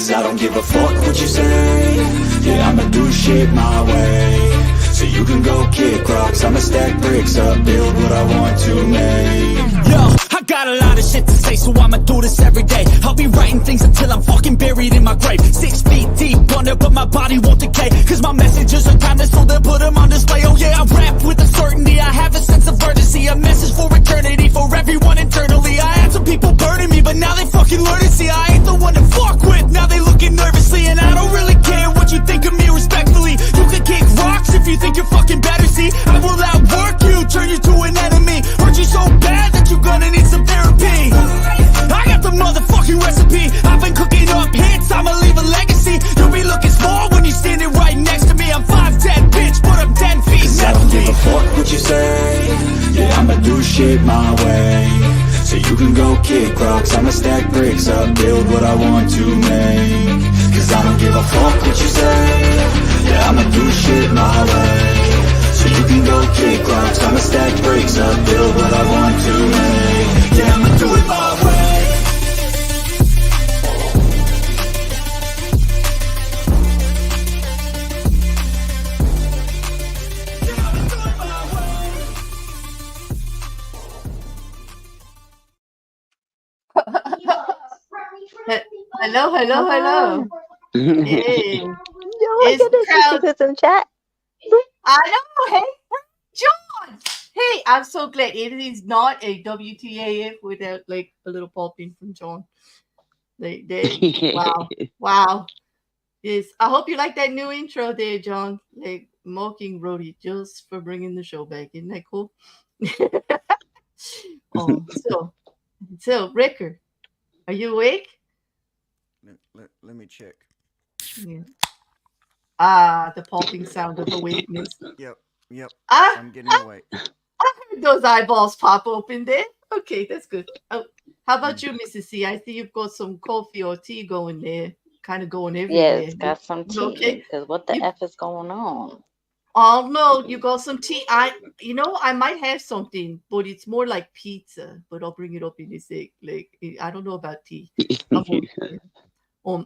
Cause I don't give a fuck what you say. Yeah, I'ma do shit my way. So you can go kick rocks, I'ma stack bricks up, build what I want to make. Yo, I got a lot of shit to say, so I'ma do this every day. I'll be writing things until I'm fucking buried in my grave. 6 feet deep under, but my body won't decay. Cause my messages are timeless, so they'll put them on display. Oh yeah, I rap with a certainty, I have a sense of urgency. A message for eternity, for everyone internally. I had some people burning me, but now they fucking learn to see I ain't the one to fuck with. Now they looking nervously, and I don't really care what you think of me respectfully. You can kick rocks if you think you're fucking better, see. I will outwork you, turn you to an enemy. Hurt you so bad that you're gonna need some therapy. I got the motherfucking recipe. I've been cooking up hits, I'ma leave a legacy. You'll be looking small when you're standing right next to me. I'm 5'10", bitch, but I'm 10 feet. Cause I don't give a fuck what you say. Yeah, I'ma do shit my way. So you can go kick rocks, I'ma stack bricks up, build what I want to make. Cause I don't give a fuck what you say. Yeah, I'ma do shit my way. So you can go kick rocks, I'ma stack bricks up, build what I want to make. Yeah, I'ma do it my way. Hello. Hey. Oh my goodness, it's in chat. I know. Hey, John. Hey, I'm so glad it is not a WTAF without like a little popping from John. Wow. Yes, I hope you like that new intro there, John. Like mocking Rhodey just for bringing the show back. Isn't that cool? So Rekker, are you awake? Let me check. Yeah. The popping sound of awakeness. Yep. I'm getting awake. I heard those eyeballs pop open there. Okay, that's good. Oh, how about you, Mrs. C? I see you've got some coffee or tea going there. Kind of going everywhere. Yes, got some tea. Okay. Because what the F is going on? Oh no, you got some tea. I might have something, but it's more like pizza. But I'll bring it up in a sec. Like I don't know about tea.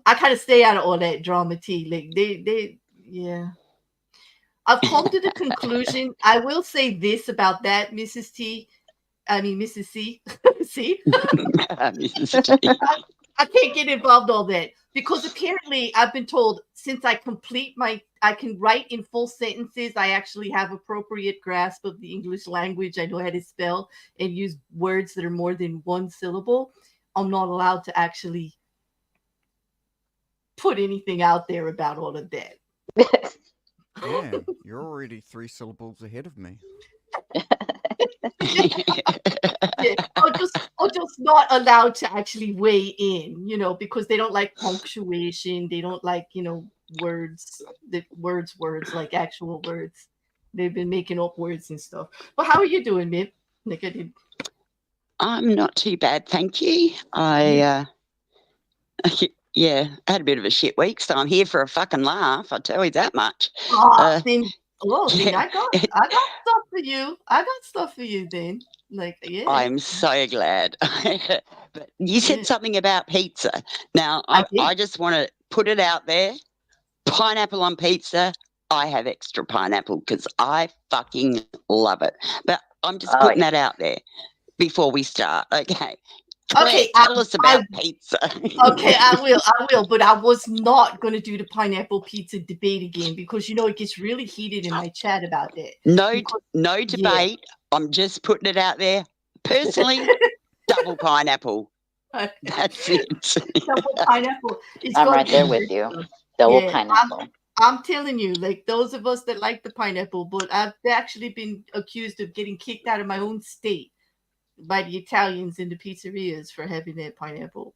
I kind of stay out of all that drama tea. Like yeah. I've come to the conclusion. I will say this about that, Mrs. C. See? I can't get involved in all that because apparently I've been told since I can write in full sentences. I actually have appropriate grasp of the English language. I know how to spell and use words that are more than one syllable. I'm not allowed to actually put anything out there about all of that. Yeah, you're already 3 syllables ahead of me. Yeah, or just not allowed to actually weigh in, because they don't like punctuation. They don't like, words like actual words. They've been making up words and stuff. Well, how are you doing, Mick? I'm not too bad, thank you. I had a bit of a shit week, so I'm here for a fucking laugh. I'll tell you that much. I got stuff for you. I got stuff for you then. Like, yeah. I'm so glad. But you said something about pizza. Now, I just want to put it out there. Pineapple on pizza, I have extra pineapple because I fucking love it. But I'm just putting that out there before we start, okay? Okay, tell us about pizza. Okay, I will, but I was not going to do the pineapple pizza debate again because it gets really heated in my chat about that. No debate. I'm just putting it out there. Personally, double pineapple. That's it. Double pineapple. I'm right there with you. Double pineapple. I'm telling you, like those of us that like the pineapple, but I've actually been accused of getting kicked out of my own state by the Italians in the pizzerias for having that pineapple,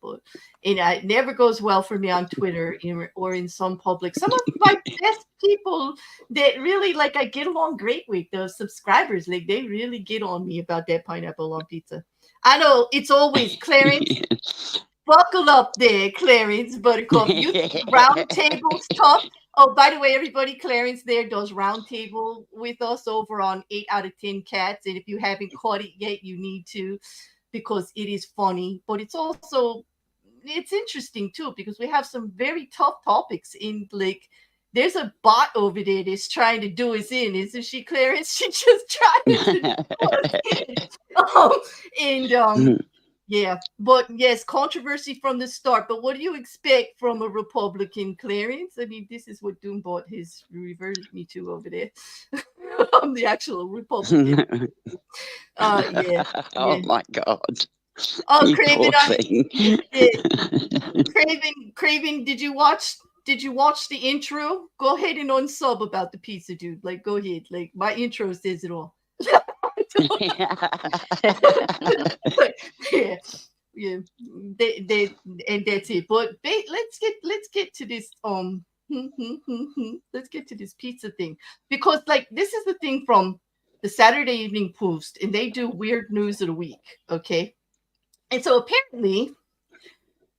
and it never goes well for me on Twitter or in some public. Some of my best people that really I get along great with, those subscribers, like they really get on me about that pineapple on pizza. I know it's always Clarence. Buckle up there, Clarence Buttercup. You round table stuff. Oh, by the way, everybody, Clarence there does roundtable with us over on 8 out of 10 Cats. And if you haven't caught it yet, you need to, because it is funny. But it's also, it's interesting too because we have some very tough topics in like. There's a bot over there that's trying to do us in, isn't she, Clarence? She just trying to do us in. Yeah, but yes, controversy from the start. But what do you expect from a Republican, Clarence? I mean, this is what Doombot has reverted me to over there. I'm the actual Republican. Yeah. Oh Yeah. my God. Oh, You Craven, poor thing. Craven, did you watch the intro? Go ahead and unsub about the pizza, dude. Like, go ahead. Like, my intro says it all. Yeah, yeah. They and that's it. But let's get to this let's get to this pizza thing because like this is the thing from the Saturday Evening Post and they do weird news of the week. Okay, and so apparently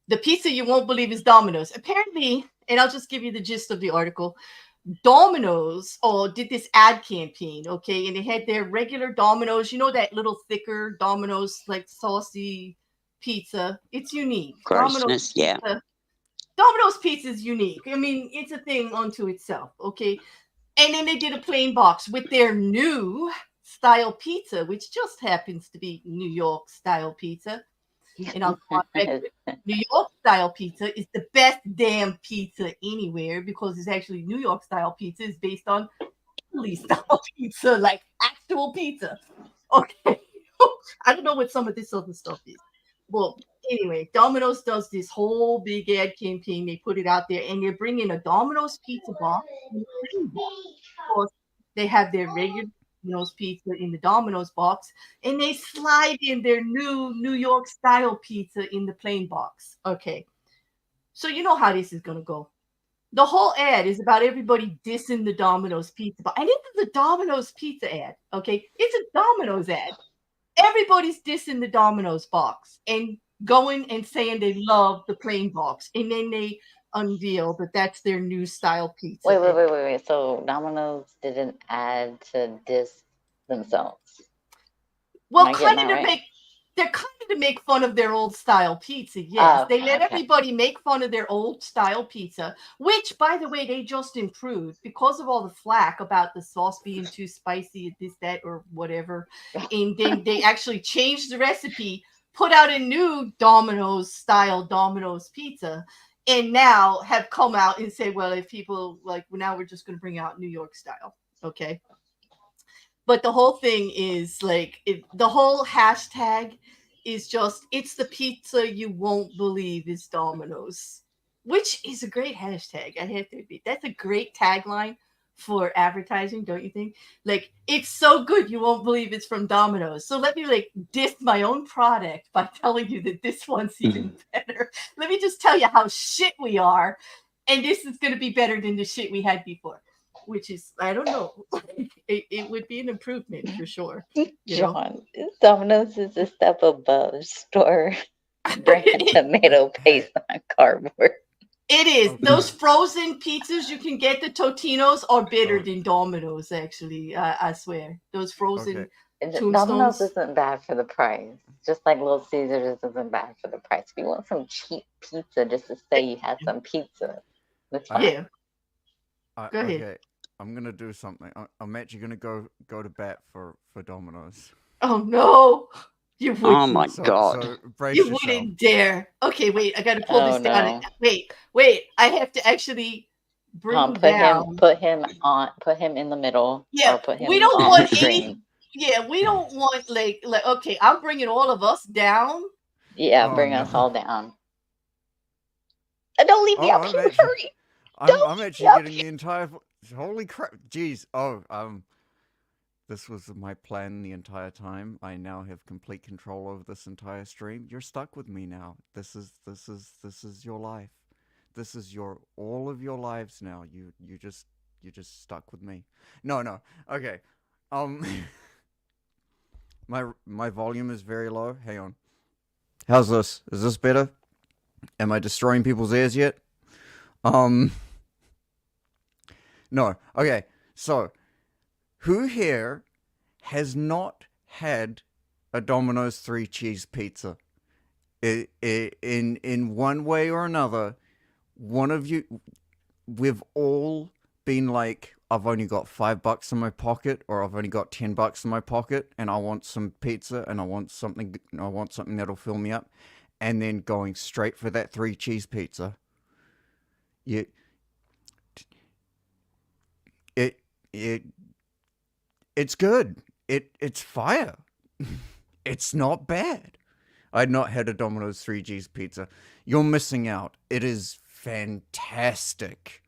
the pizza you won't believe is Domino's. Apparently, and I'll just give you the gist of the article. Domino's did this ad campaign, okay, and they had their regular Domino's, you know, that little thicker Domino's like saucy pizza. It's unique. Grossness, yeah. Domino's pizza is unique. I mean, it's a thing unto itself, okay. And then they did a plain box with their new style pizza, which just happens to be New York style pizza. And I'll New York style pizza is the best damn pizza anywhere because it's actually New York style pizza is based on Italy style pizza, like actual pizza. Okay. I don't know what some of this other stuff is. Well, anyway, Domino's does this whole big ad campaign. They put it out there and they're bringing a Domino's pizza box. Of course, they have their regular Domino's pizza in the Domino's box, and they slide in their new New York style pizza in the plain box. Okay. So you know how this is going to go. The whole ad is about everybody dissing the Domino's pizza box. And this is a Domino's pizza ad. Okay. It's a Domino's ad. Everybody's dissing the Domino's box and going and saying they love the plain box. And then they unveil that that's their new style pizza. Wait. So Domino's didn't add to diss themselves. Well, kind of to make fun of their old style pizza. Yes, they let everybody make fun of their old style pizza, which, by the way, they just improved because of all the flack about the sauce being too spicy, this, that, or whatever. And then they actually changed the recipe, put out a new Domino's style Domino's pizza, and now have come out and say, well, if people like, well, now we're just going to bring out New York style. Okay. But the whole thing is like, the whole hashtag is just, it's the pizza you won't believe is Domino's, which is a great hashtag. I have to admit, that's a great tagline for advertising, don't you think? Like, it's so good you won't believe it's from Domino's. So let me like diss my own product by telling you that this one's even better. Let me just tell you how shit we are, and this is going to be better than the shit we had before. Which is, I don't know. It would be an improvement for sure. John, Domino's is a step above store brand tomato paste on cardboard. It is. Those frozen pizzas you can get, the Totino's, are better than Domino's, actually. I swear. Those frozen Domino's isn't bad for the price. Just like Little Caesars isn't bad for the price. If you want some cheap pizza just to say you had some pizza, that's fine. Yeah. Go ahead. Okay. I'm gonna do something. I'm actually gonna go to bat for Domino's. Oh no! You wouldn't. Oh my God! So brace you yourself. Wouldn't dare. Okay, wait. I gotta pull this down. Wait. I have to actually bring down. Put him in the middle. Yeah. Or put him we don't on want the screen. any. Yeah, we don't want like. Okay, I'm bringing all of us down. Yeah, bring us all down. Don't leave me up here. Hurry! I'm actually getting the entire. Holy crap! Jeez. This was my plan the entire time. I now have complete control over this entire stream. You're stuck with me now. This is your life. This is all of your lives now. You just stuck with me. No. Okay. My volume is very low. Hang on. How's this? Is this better? Am I destroying people's ears yet? No. Okay. So, who here has not had a Domino's 3 cheese pizza? In one way or another, one of you, we've all been like, I've only got $5 in my pocket, or I've only got $10 in my pocket, and I want some pizza, and I want something that'll fill me up, and then going straight for that 3-cheese pizza. You, it's good. It's fire. It's not bad. I'd not had a Domino's 3G's pizza. You're missing out. It is fantastic.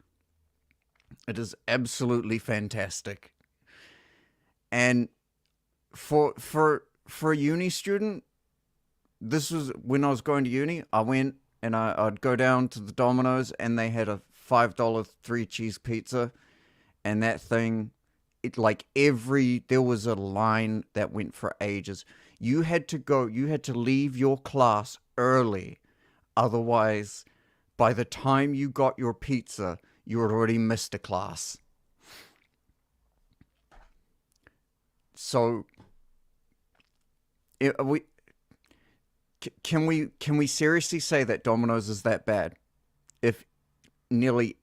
It is absolutely fantastic. And for a uni student, this was when I was going to uni. I went and I'd go down to the Domino's, and they had a $5 3-cheese pizza, and that thing, there was a line that went for ages. You had to leave your class early. Otherwise, by the time you got your pizza, you had already missed a class. So, can we seriously say that Domino's is that bad? If nearly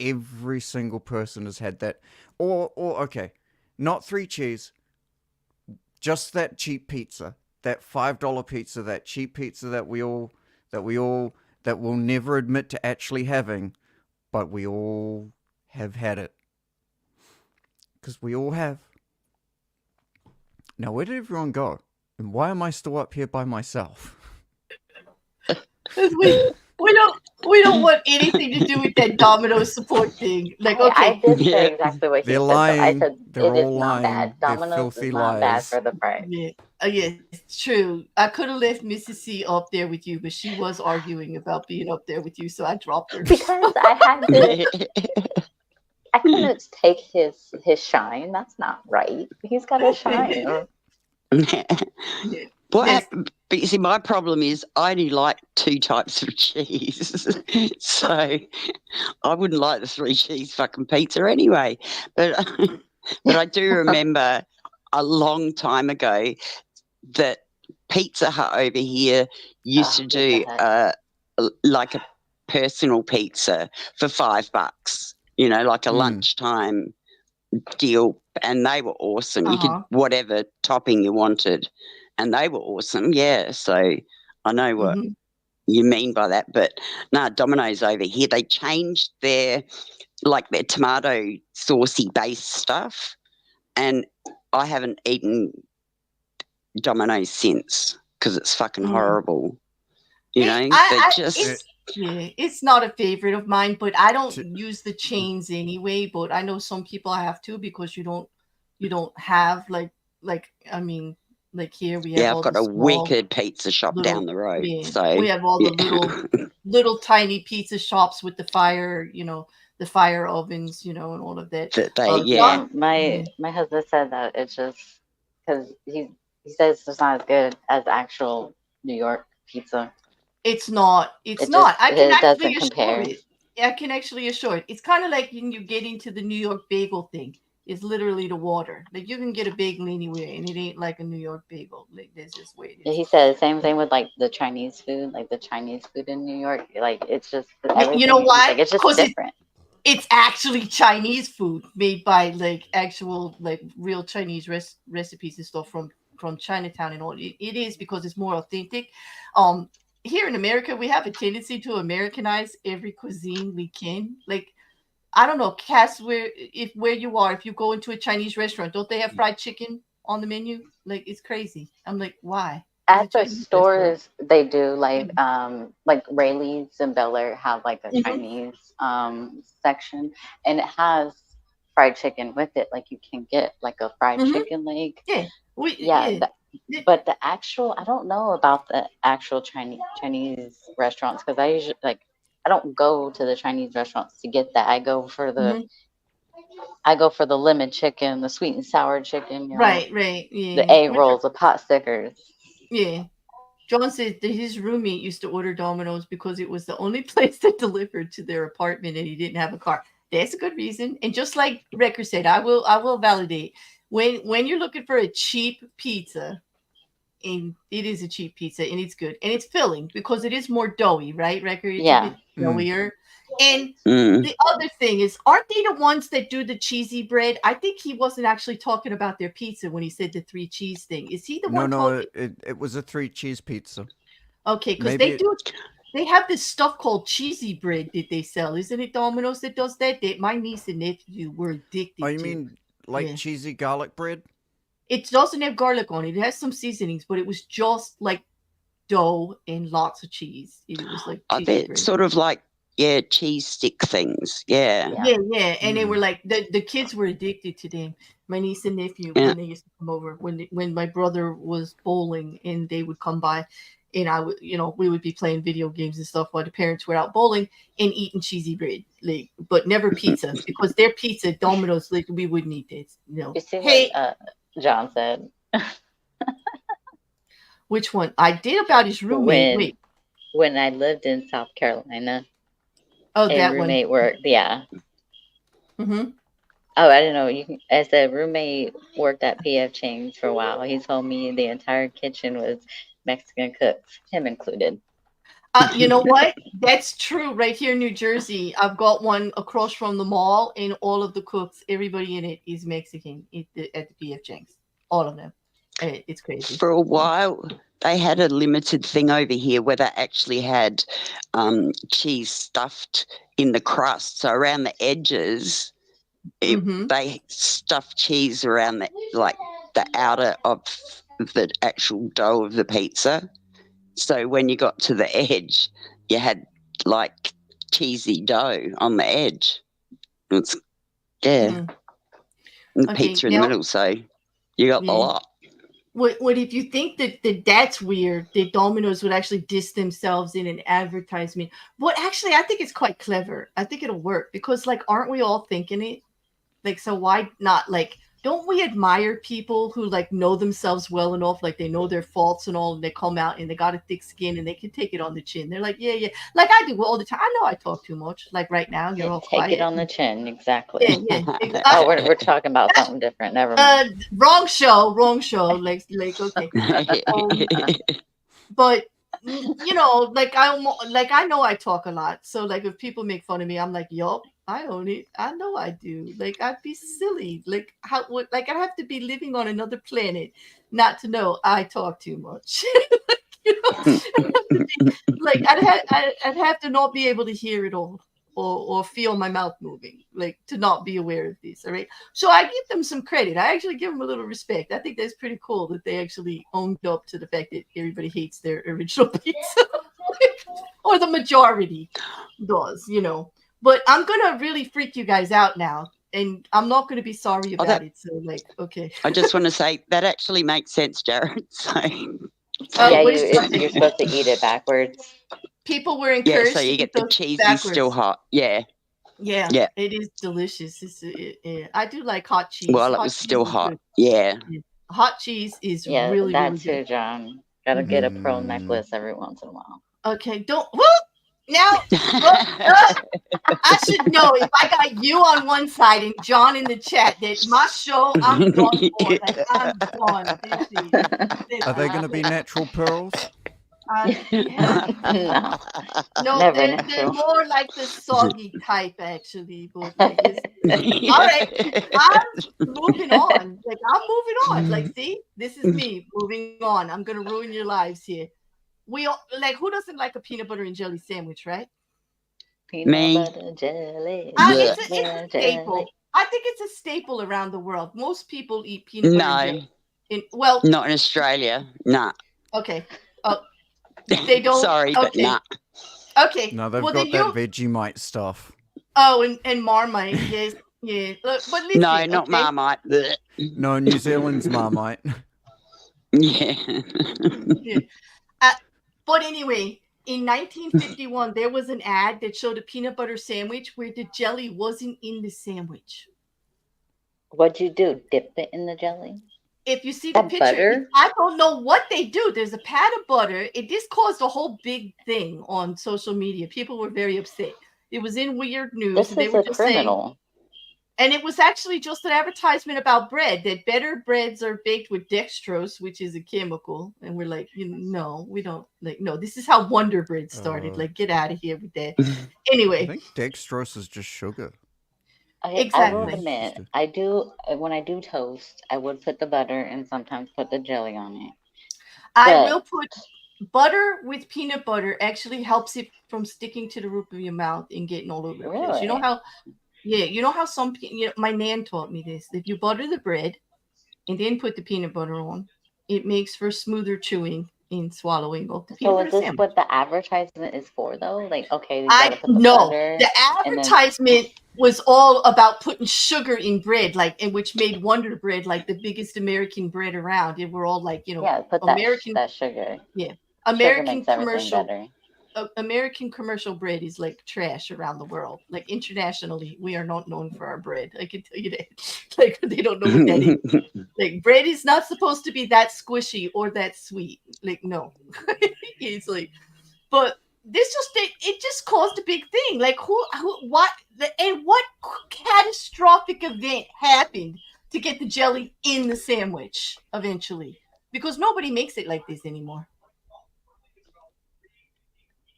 every single person has had that, or okay, not 3 cheese, just that cheap pizza, that $5 pizza, that cheap pizza that we'll never admit to actually having, but we all have had it. Because we all have. Now, where did everyone go? And why am I still up here by myself? We don't want anything to do with that Domino's support thing. Like, okay, I did say exactly what he They're said. lying. So I said They're it all is lying. not bad. They're Domino's filthy is not bad lies. for the price. yeah, it's true. I could have left Mrs. C up there with you, but she was arguing about being up there with you, so I dropped her. Because I had to, I couldn't take his shine. That's not right. He's got to shine. What Yes. but you see, my problem is I only like 2 types of cheese. So I wouldn't like the 3-cheese fucking pizza anyway. But I do remember a long time ago that Pizza Hut over here used to do like a personal pizza for $5, like a lunchtime deal, and they were awesome. You could whatever topping you wanted, and they were awesome. Yeah, so I know what you mean by that. But no, Domino's over here, they changed their tomato saucy based stuff, and I haven't eaten Domino's since because it's fucking horrible. It's not a favorite of mine, but I don't use the chains anyway. But I know some people have to, because you don't have like here we have. Yeah, all I've got the a small, wicked pizza shop down the road. Yeah, so we have all the little tiny pizza shops with the fire, the fire ovens, and all of that. My husband said that it's just because he says it's not as good as actual New York pizza. It's not. It's not. I can actually assure it. I can actually assure it. It's kind of like when you get into the New York bagel thing. It's literally the water. Like, you can get a bagel anywhere, and it ain't like a New York bagel. Like, that's just way it is. Yeah, he said the same thing with the Chinese food. Like the Chinese food in New York, it's just everything. You know why? It's just different. It's actually Chinese food made by actual real Chinese recipes and stuff from Chinatown and all. It is because it's more authentic. Here in America, we have a tendency to Americanize every cuisine we can. Like, I don't know, Cass, where you are, if you go into a Chinese restaurant, don't they have fried chicken on the menu? Like, it's crazy. I'm like, why? At the stores, they do like Rayleigh's and Bel Air have like a Chinese section, and it has fried chicken with it. Like, you can get like a fried chicken leg. But the actual, I don't know about the actual Chinese restaurants, because I usually I don't go to the Chinese restaurants to get that. I go for the lemon chicken, the sweet and sour chicken, right, yeah. The egg rolls, the pot stickers. Yeah. John said that his roommate used to order Domino's because it was the only place that delivered to their apartment, and he didn't have a car. That's a good reason. And just like Rekker said, I will validate, when you're looking for a cheap pizza, and it is a cheap pizza, and it's good, and it's filling because it is more doughy, right, Rekker? It's Yeah. a bit doughier. And Mm. the other thing is, aren't they the ones that do the cheesy bread? I think he wasn't actually talking about their pizza when he said the 3 cheese thing. Is he the one talking? It was a 3 cheese pizza. Okay, because Maybe they have this stuff called cheesy bread that they sell. Isn't it Domino's that does that? My niece and nephew were addicted Oh, you to. mean like Yeah. cheesy garlic bread? It doesn't have garlic on it. It has some seasonings, but it was just like dough and lots of cheese. It was like cheesy They're bread. sort of like, cheese stick things. Yeah. Yeah. And they were like the kids were addicted to them. My niece and nephew Yeah. when they used to come over when my brother was bowling and they would come by, and I would we would be playing video games and stuff while the parents were out bowling and eating cheesy bread, like, but never pizza because their pizza Domino's, like, we wouldn't eat it. You see Hey, what John said which one? I did about his roommate. Wait. when I lived in South Carolina. Oh, a that roommate worked. Yeah. one. Oh, I didn't know. As a roommate worked at PF Chang's for a while. He told me the entire kitchen was Mexican cooks, him included. You know what? That's true. Right here in New Jersey, I've got one across from the mall, and all of the cooks, everybody in it is Mexican at the PF Chang's. All of them. It's crazy. For a while, they had a limited thing over here where they actually had cheese stuffed in the crust. So around the edges, they stuffed cheese around the outer of the actual dough of the pizza. So when you got to the edge, you had like cheesy dough on the edge. It's and the pizza in the middle. So you got a lot. What if you think that that's weird, that Domino's would actually diss themselves in an advertisement? But actually, I think it's quite clever. I think it'll work because, like, aren't we all thinking it? Like, so why not? Like, don't we admire people who, like, know themselves well enough, like they know their faults and all, and they come out and they got a thick skin and they can take it on the chin. They're like, yeah, like I do all the time. I know I talk too much. Like right now, you're all quiet. Take it on the chin, exactly. Yeah, exactly. Oh, we're talking about something different. Never mind. Wrong show. Like okay. But like I know I talk a lot. So like if people make fun of me, I'm like, yup, I own it. I know I do. Like I'd be silly. Like I'd have to be living on another planet not to know I talk too much. Like I'd have to not be able to hear it all or feel my mouth moving, like to not be aware of this. All right. So I give them some credit. I actually give them a little respect. I think that's pretty cool that they actually owned up to the fact that everybody hates their original pizza. Or the majority does, But I'm gonna really freak you guys out now, and I'm not gonna be sorry about it. So, like, okay. I just want to say that actually makes sense, Jared. So, you're supposed to eat it backwards. People were encouraged. Yeah, so you get the cheese is still hot. Yeah. It is delicious. I do like hot cheese. Well, it was still hot. Yeah. Hot cheese is really, that really too, good. John. Gotta get a pearl necklace every once in a while. Okay, don't. Now, I should know if I got you on one side and John in the chat that my show, I'm done for. Like, I'm done. Are they going to be natural pearls? No, they're more like the soggy type, actually. But like, all right, I'm moving on. Like, see, this is me moving on. I'm gonna ruin your lives here. We all, like, who doesn't like a peanut butter and jelly sandwich, right? Peanut butter jelly. It's a staple. I think it's a staple around the world. Most people eat peanut butter and jelly. Not in Australia. Nah. Okay. They don't. Sorry, but nah. Okay. No, they've got that Vegemite stuff. Oh, and Marmite, yes, yeah. But listen, no, not Marmite. No, New Zealand's Marmite. Yeah. But anyway, in 1951, there was an ad that showed a peanut butter sandwich where the jelly wasn't in the sandwich. What'd you do? Dip it in the jelly? If you see the picture, butter? I don't know what they do. There's a pat of butter. This caused a whole big thing on social media. People were very upset. It was in weird news. This is a criminal. And it was actually just an advertisement about bread, that better breads are baked with dextrose, which is a chemical. And we're like, no, we don't. Like, no, this is how Wonder Bread started. Like, get out of here with that. I Anyway, think dextrose is just sugar. Okay, I will exactly. admit, I do when I do toast, I would put the butter and sometimes put the jelly on it. I But will put butter with peanut butter actually helps it from sticking to the roof of your mouth and getting all over the place. You know really, how, yeah, you know how my nan taught me this. If you butter the bread and then put the peanut butter on, it makes for smoother chewing and swallowing of the peanut so butter is this sandwich. what the advertisement is for though? Like, okay, you I gotta put the know butter the and then advertisement was all about putting sugar in bread, like, and which made Wonder Bread like the biggest American bread around. And we're all like, yeah, put American, that sugar. yeah, Sugar American makes everything commercial better. American commercial bread is like trash around the world. Like internationally, we are not known for our bread. I can tell you that. Like they don't know what that is. Like bread is not supposed to be that squishy or that sweet. Like no, it's like. But this just it just caused a big thing. Like who what and what catastrophic event happened to get the jelly in the sandwich eventually? Because nobody makes it like this anymore.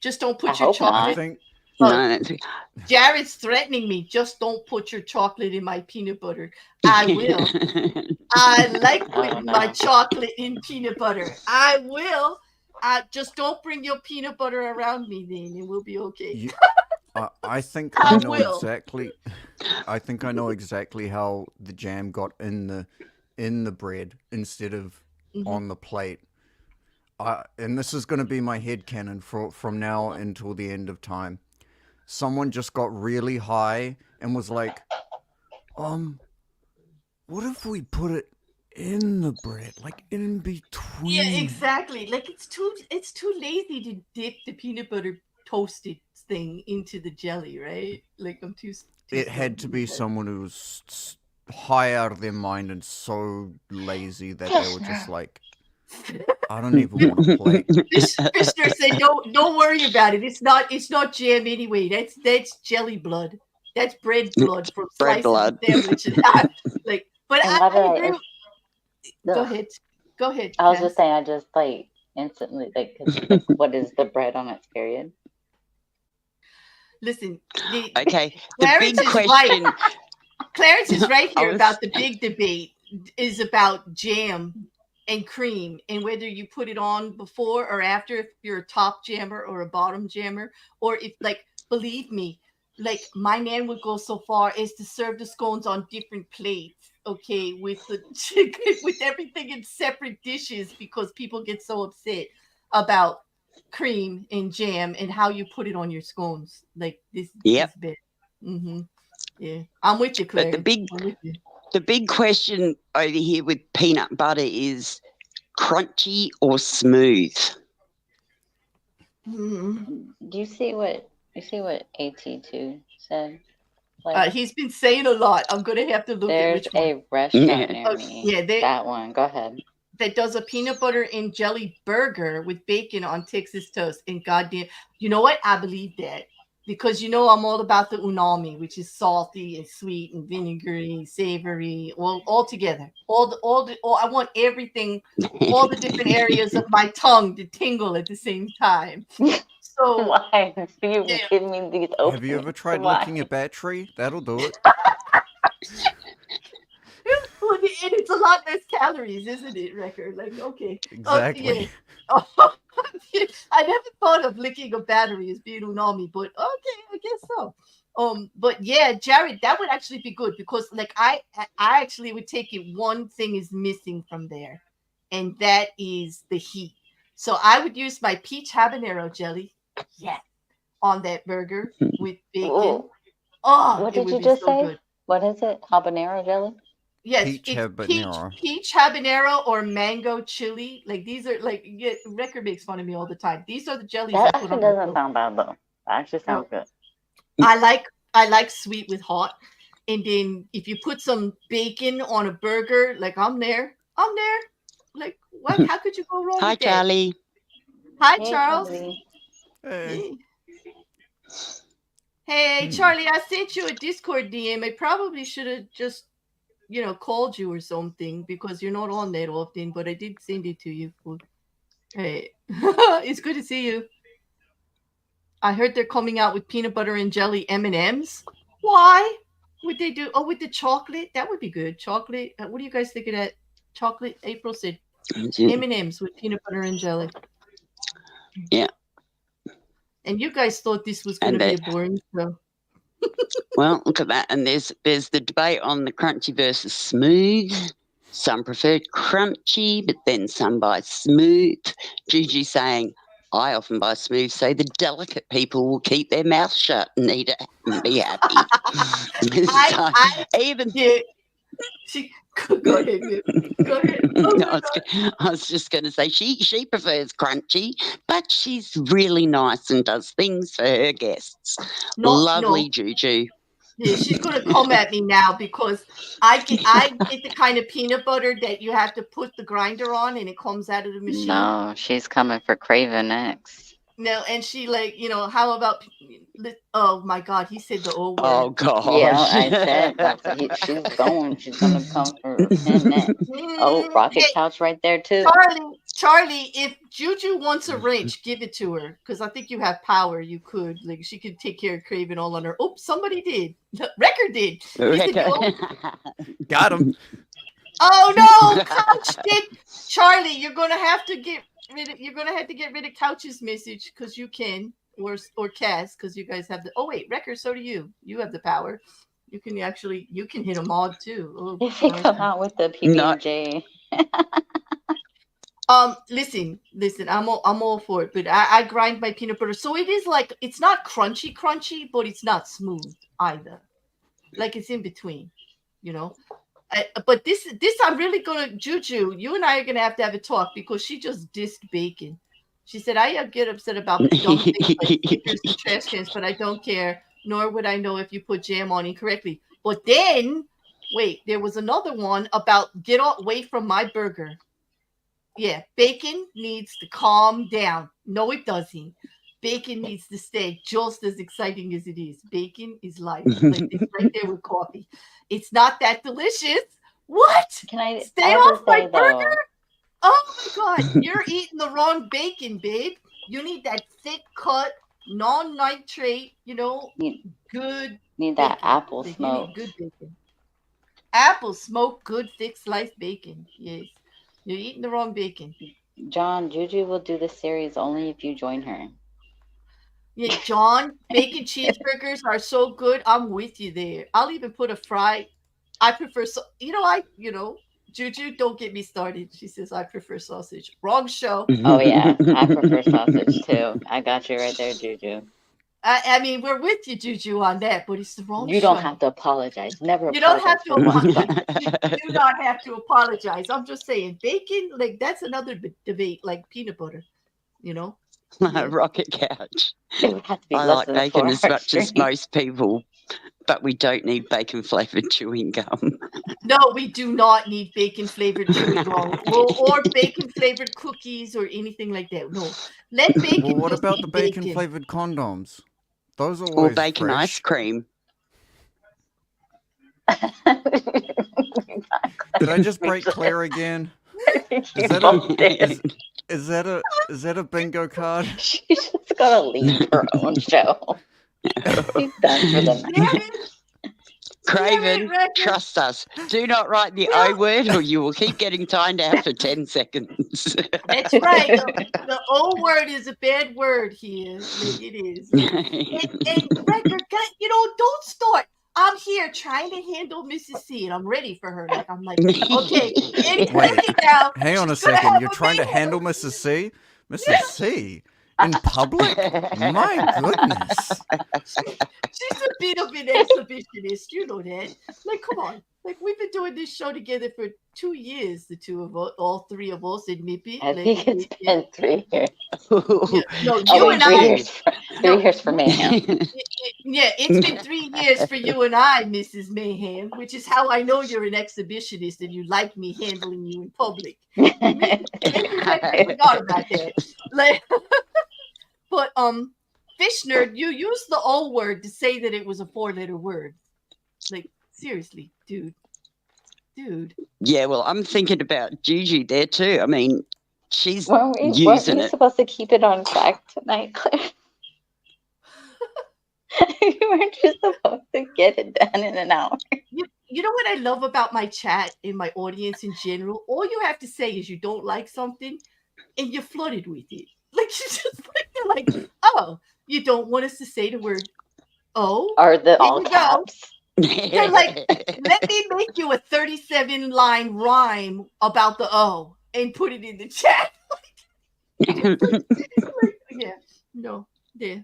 Just don't I put your hope I chocolate. not. think Oh, No, Jared's threatening me. Just don't put your chocolate in my peanut butter. I will. I like Oh putting my no. chocolate in peanut butter. I will. Just don't bring your peanut butter around me, then, and we'll be okay. you. I think I I know will. exactly. I think I know exactly how the jam got in the bread instead of Mhm. on the plate. And this is going to be my headcanon from now until the end of time. Someone just got really high and was like, what if we put it in the bread, like in Yeah, between? exactly. Like it's too lazy to dip the peanut butter toasted thing into the jelly, right? Like I'm too It slow had to to do be that. someone who was high out of their mind and so lazy that they were just like, I don't even want a plate. Fister said, "Don't worry about it. It's not jam anyway. That's jelly blood. That's bread blood from bread slicing the blood. sandwich." Like, but And I, why did I I? agree. Go Ugh. ahead, go ahead, I was just Cass. saying, I just like instantly like what is the bread on its period? Listen, Okay, the Clarence big is right. question. Clarence is right I here was about the big debate is about jam and cream and whether you put it on before or after if you're a top jammer or a bottom jammer or if like believe me like my nan would go so far as to serve the scones on different plates okay with the chicken with everything in separate dishes because people get so upset about cream and jam and how you put it on your scones like this yep. bit. Mm-hmm. Yeah, I'm with you, But the Clarence. big I'm with you. the big question over here with peanut butter is crunchy or smooth. Do you see what AT2 said? Like He's been saying a lot. I'm gonna have to look at there's which one. a restaurant Yeah. near Oh, me. yeah, That one. Go ahead. that does a peanut butter and jelly burger with bacon on Texas toast. And goddamn, you know what? I believe that because I'm all about the umami, which is salty and sweet and vinegary, savory, all together. I want everything, all the different areas of my tongue to tingle at the same time. So Why do you yeah. give me these Have you ever openings? tried Why? licking a battery? That'll do it. Well, and it's a lot less calories, isn't it, Record? Like, okay. Oh, yeah. Exactly. Oh, I never thought of licking a battery as being unami, but okay, I guess so. But yeah, Jared, that would actually be good because like I actually would take it one thing is missing from there, and that is the heat. So I would use my peach habanero jelly, yeah, on that burger with bacon. Ooh, Oh, what it did would you be just so say? good. What is it? Habanero jelly? Yes, Peach it's peach habanero. peach habanero or mango chili. Like these are like Record makes fun of me all the time. These are the jellies I That put actually on my doesn't toast. sound bad though. That actually No, sounds good. I like sweet with hot. And then if you put some bacon on a burger, like I'm there. I'm there. Like what? How could you go wrong Hi, with that? Charlie. Hi, Hey Charles. Charlie. Hey. Yeah. Hey, Charlie, I sent you a Discord DM. I probably should have just, called you or something because you're not on that often, but I did send it to you. Hey, it's good to see you. I heard they're coming out with peanut butter and jelly M&Ms. Why would they do? Oh, with the chocolate? That would be good. Chocolate. What do you guys think of that? Chocolate. April said M&Ms with peanut butter and jelly. Yeah. And you guys thought this was going to be a boring show. Well, look at that. And there's the debate on the crunchy versus smooth. Some prefer crunchy, but then some buy smooth. Gigi saying, I often buy smooth, so the delicate people will keep their mouth shut and eat it and be happy. Go ahead. Go ahead. No, I was just going to say she prefers crunchy, but she's really nice and does things for her guests. Lovely Juju. Yeah, she's going to come at me now because I get the kind of peanut butter that you have to put the grinder on and it comes out of the machine. No, she's coming for Craven next. No, and she how about? Oh my God, he said the old word. Oh God. Yeah, I said she's going to come for him next. Oh, rocket couch right there too. Charlie, if Juju wants a wrench, give it to her because I think you have power. You could she could take care of Craven all on her. Oops, somebody did. Rekker did. Got him. Oh no, Couch did. Charlie, you're gonna have to get rid of Couch's message because you can, or Cass because you guys have the. Oh wait, Rekker, so do you. You have the power. You can hit a mod too. Oh, if they come out with the PB&J. Listen, I'm all for it, but I grind my peanut butter, so it is it's not crunchy, but it's not smooth either. Like it's in between, but this I'm really gonna Juju. You and I are gonna have to have a talk because she just dissed bacon. She said I get upset about dumb things like stickers and trash cans, but I don't care. Nor would I know if you put jam on incorrectly. But then, wait, there was another one about get away from my burger. Yeah, bacon needs to calm down. No, it doesn't. Bacon needs to stay just as exciting as it is. Bacon is life. It's right there with coffee. It's not that delicious. What? Can I stay off my burger? Oh my God, you're eating the wrong bacon, babe. You need that thick cut, non-nitrate, good. Need that bacon. apple smoke. Good bacon. Apple smoke, good thick sliced bacon. Yes. You're eating the wrong bacon. John, Juju will do the series only if you join her. Yeah, John, bacon cheeseburgers are so good. I'm with you there. I'll even put a fry. I prefer Juju, don't get me started. She says I prefer sausage. Wrong show. Oh yeah, I prefer sausage too. I got you right there, Juju. I mean, we're with you, Juju, on that, but it's the wrong show. You don't have to apologize. Never. You don't have to apologize. You do not have to apologize. I'm just saying, bacon, that's another debate, like peanut butter, Yeah. Rocket couch. I like bacon as much as most people, but we don't need bacon flavored chewing gum. No, we do not need bacon flavored chewing gum or bacon flavored cookies or anything like that. No, let bacon. Well, what about the bacon flavored condoms? Those are always or bacon fresh. Ice cream. Did I just break Claire again? Is that a bingo card? She's just gotta leave her own show. She's done for the night. Craven, trust us. Do not write the I word or you will keep getting timed out for 10 seconds. That's right. The O word is a bad word here. It is. And Rekker, don't start. I'm here trying to handle Mrs. C, and I'm ready for her. I'm like, okay, wait, hang on a second. You're trying to handle Mrs. C? Mrs. C? In public? My goodness. She's a bit of an exhibitionist. You know that. Come on. We've been doing this show together for 2 years, the two of us, all three of us, maybe. I think it's been 3 years. No, you and I. 3 years for Mayhem. Yeah, it's been 3 years for you and I, Mrs. Mayhem, which is how I know you're an exhibitionist and you like me handling you in public. Maybe I forgot about that. But Fish nerd, you used the O word to say that it was a 4-letter word. Like, seriously, dude. Yeah, well, I'm thinking about Juju there too. I mean, she's weren't using we it. supposed to keep it on track tonight, Claire? You weren't just supposed to get it done in an hour. You know what I love about my chat and my audience in general? All you have to say is you don't like something and you're flooded with it. Like, you just they're like, oh, you don't want us to say the word oh? Or the Here all you go. caps. They're like, let me make you a 37-line rhyme about the O and put it in the chat. Yeah, no, yeah.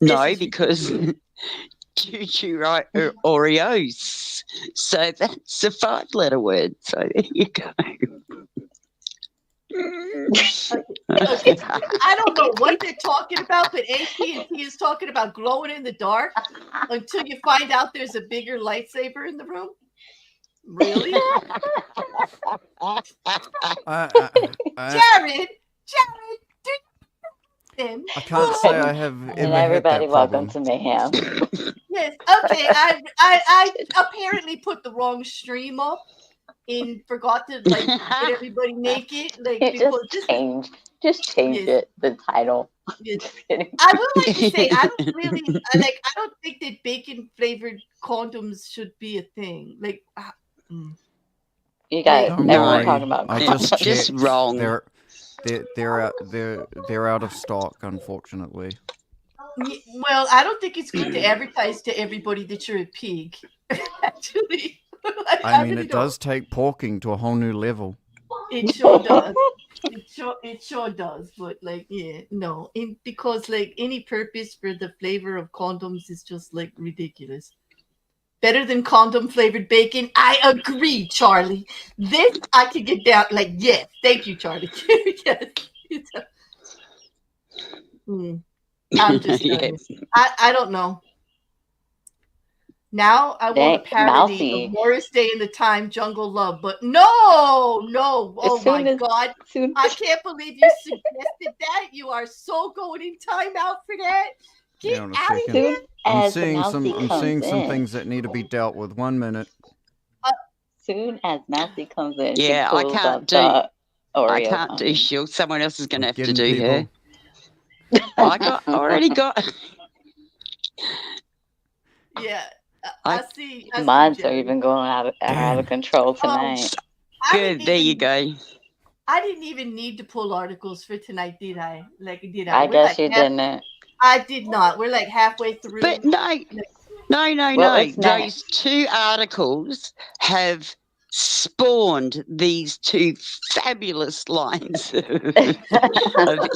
No, because Juju write Oreos. So that's a 5-letter word. So there you go. Okay. I don't know what they're talking about, but AT&T is talking about glowing in the dark until you find out there's a bigger lightsaber in the room. Really? Jared, do you I can't say I have ever And had everybody, that welcome problem. to Mayhem. Yes. Okay. I apparently put the wrong stream up and forgot to like get everybody naked. Like It because just change yes, it, the title. yes. Just kidding. I would like to say I don't think that bacon flavored condoms should be a thing. Like You got Don't everyone worry, talking about I It's just just checked. wrong. They're out of stock, unfortunately. well, I don't think it's good to advertise to everybody that you're a pig. Actually, I mean, really it does take porking to a whole new level. It sure does. It sure does. But like, yeah, no, because like any purpose for the flavor of condoms is just like ridiculous. Better than condom flavored bacon. I agree, Charlie. This I can get down. Like, yes, thank you, Charlie. Yes. I'm just Yes. I don't know. Now I want a parody Mousy. of Morris Day in the Time Jungle Love, but no. Oh my God. I can't believe you suggested that. You are so going in timeout for that. Get Hang on a out of second. here. I'm seeing some things that need to be dealt with. 1 minute. Soon as Mousy comes in, Yeah, she I pulls can't up do. the Oreo I can't do condom. shield. Someone else is going to have to Getting do her. people. I already got. Yeah. I- I see. Mods are Jerry. even going out of control tonight. Good. There you go. I didn't even need to pull articles for tonight, did I? Like, did I? I guess you didn't. I did not. We're like halfway through. But no. What's Those next? 2 articles have spawned these 2 fabulous lines of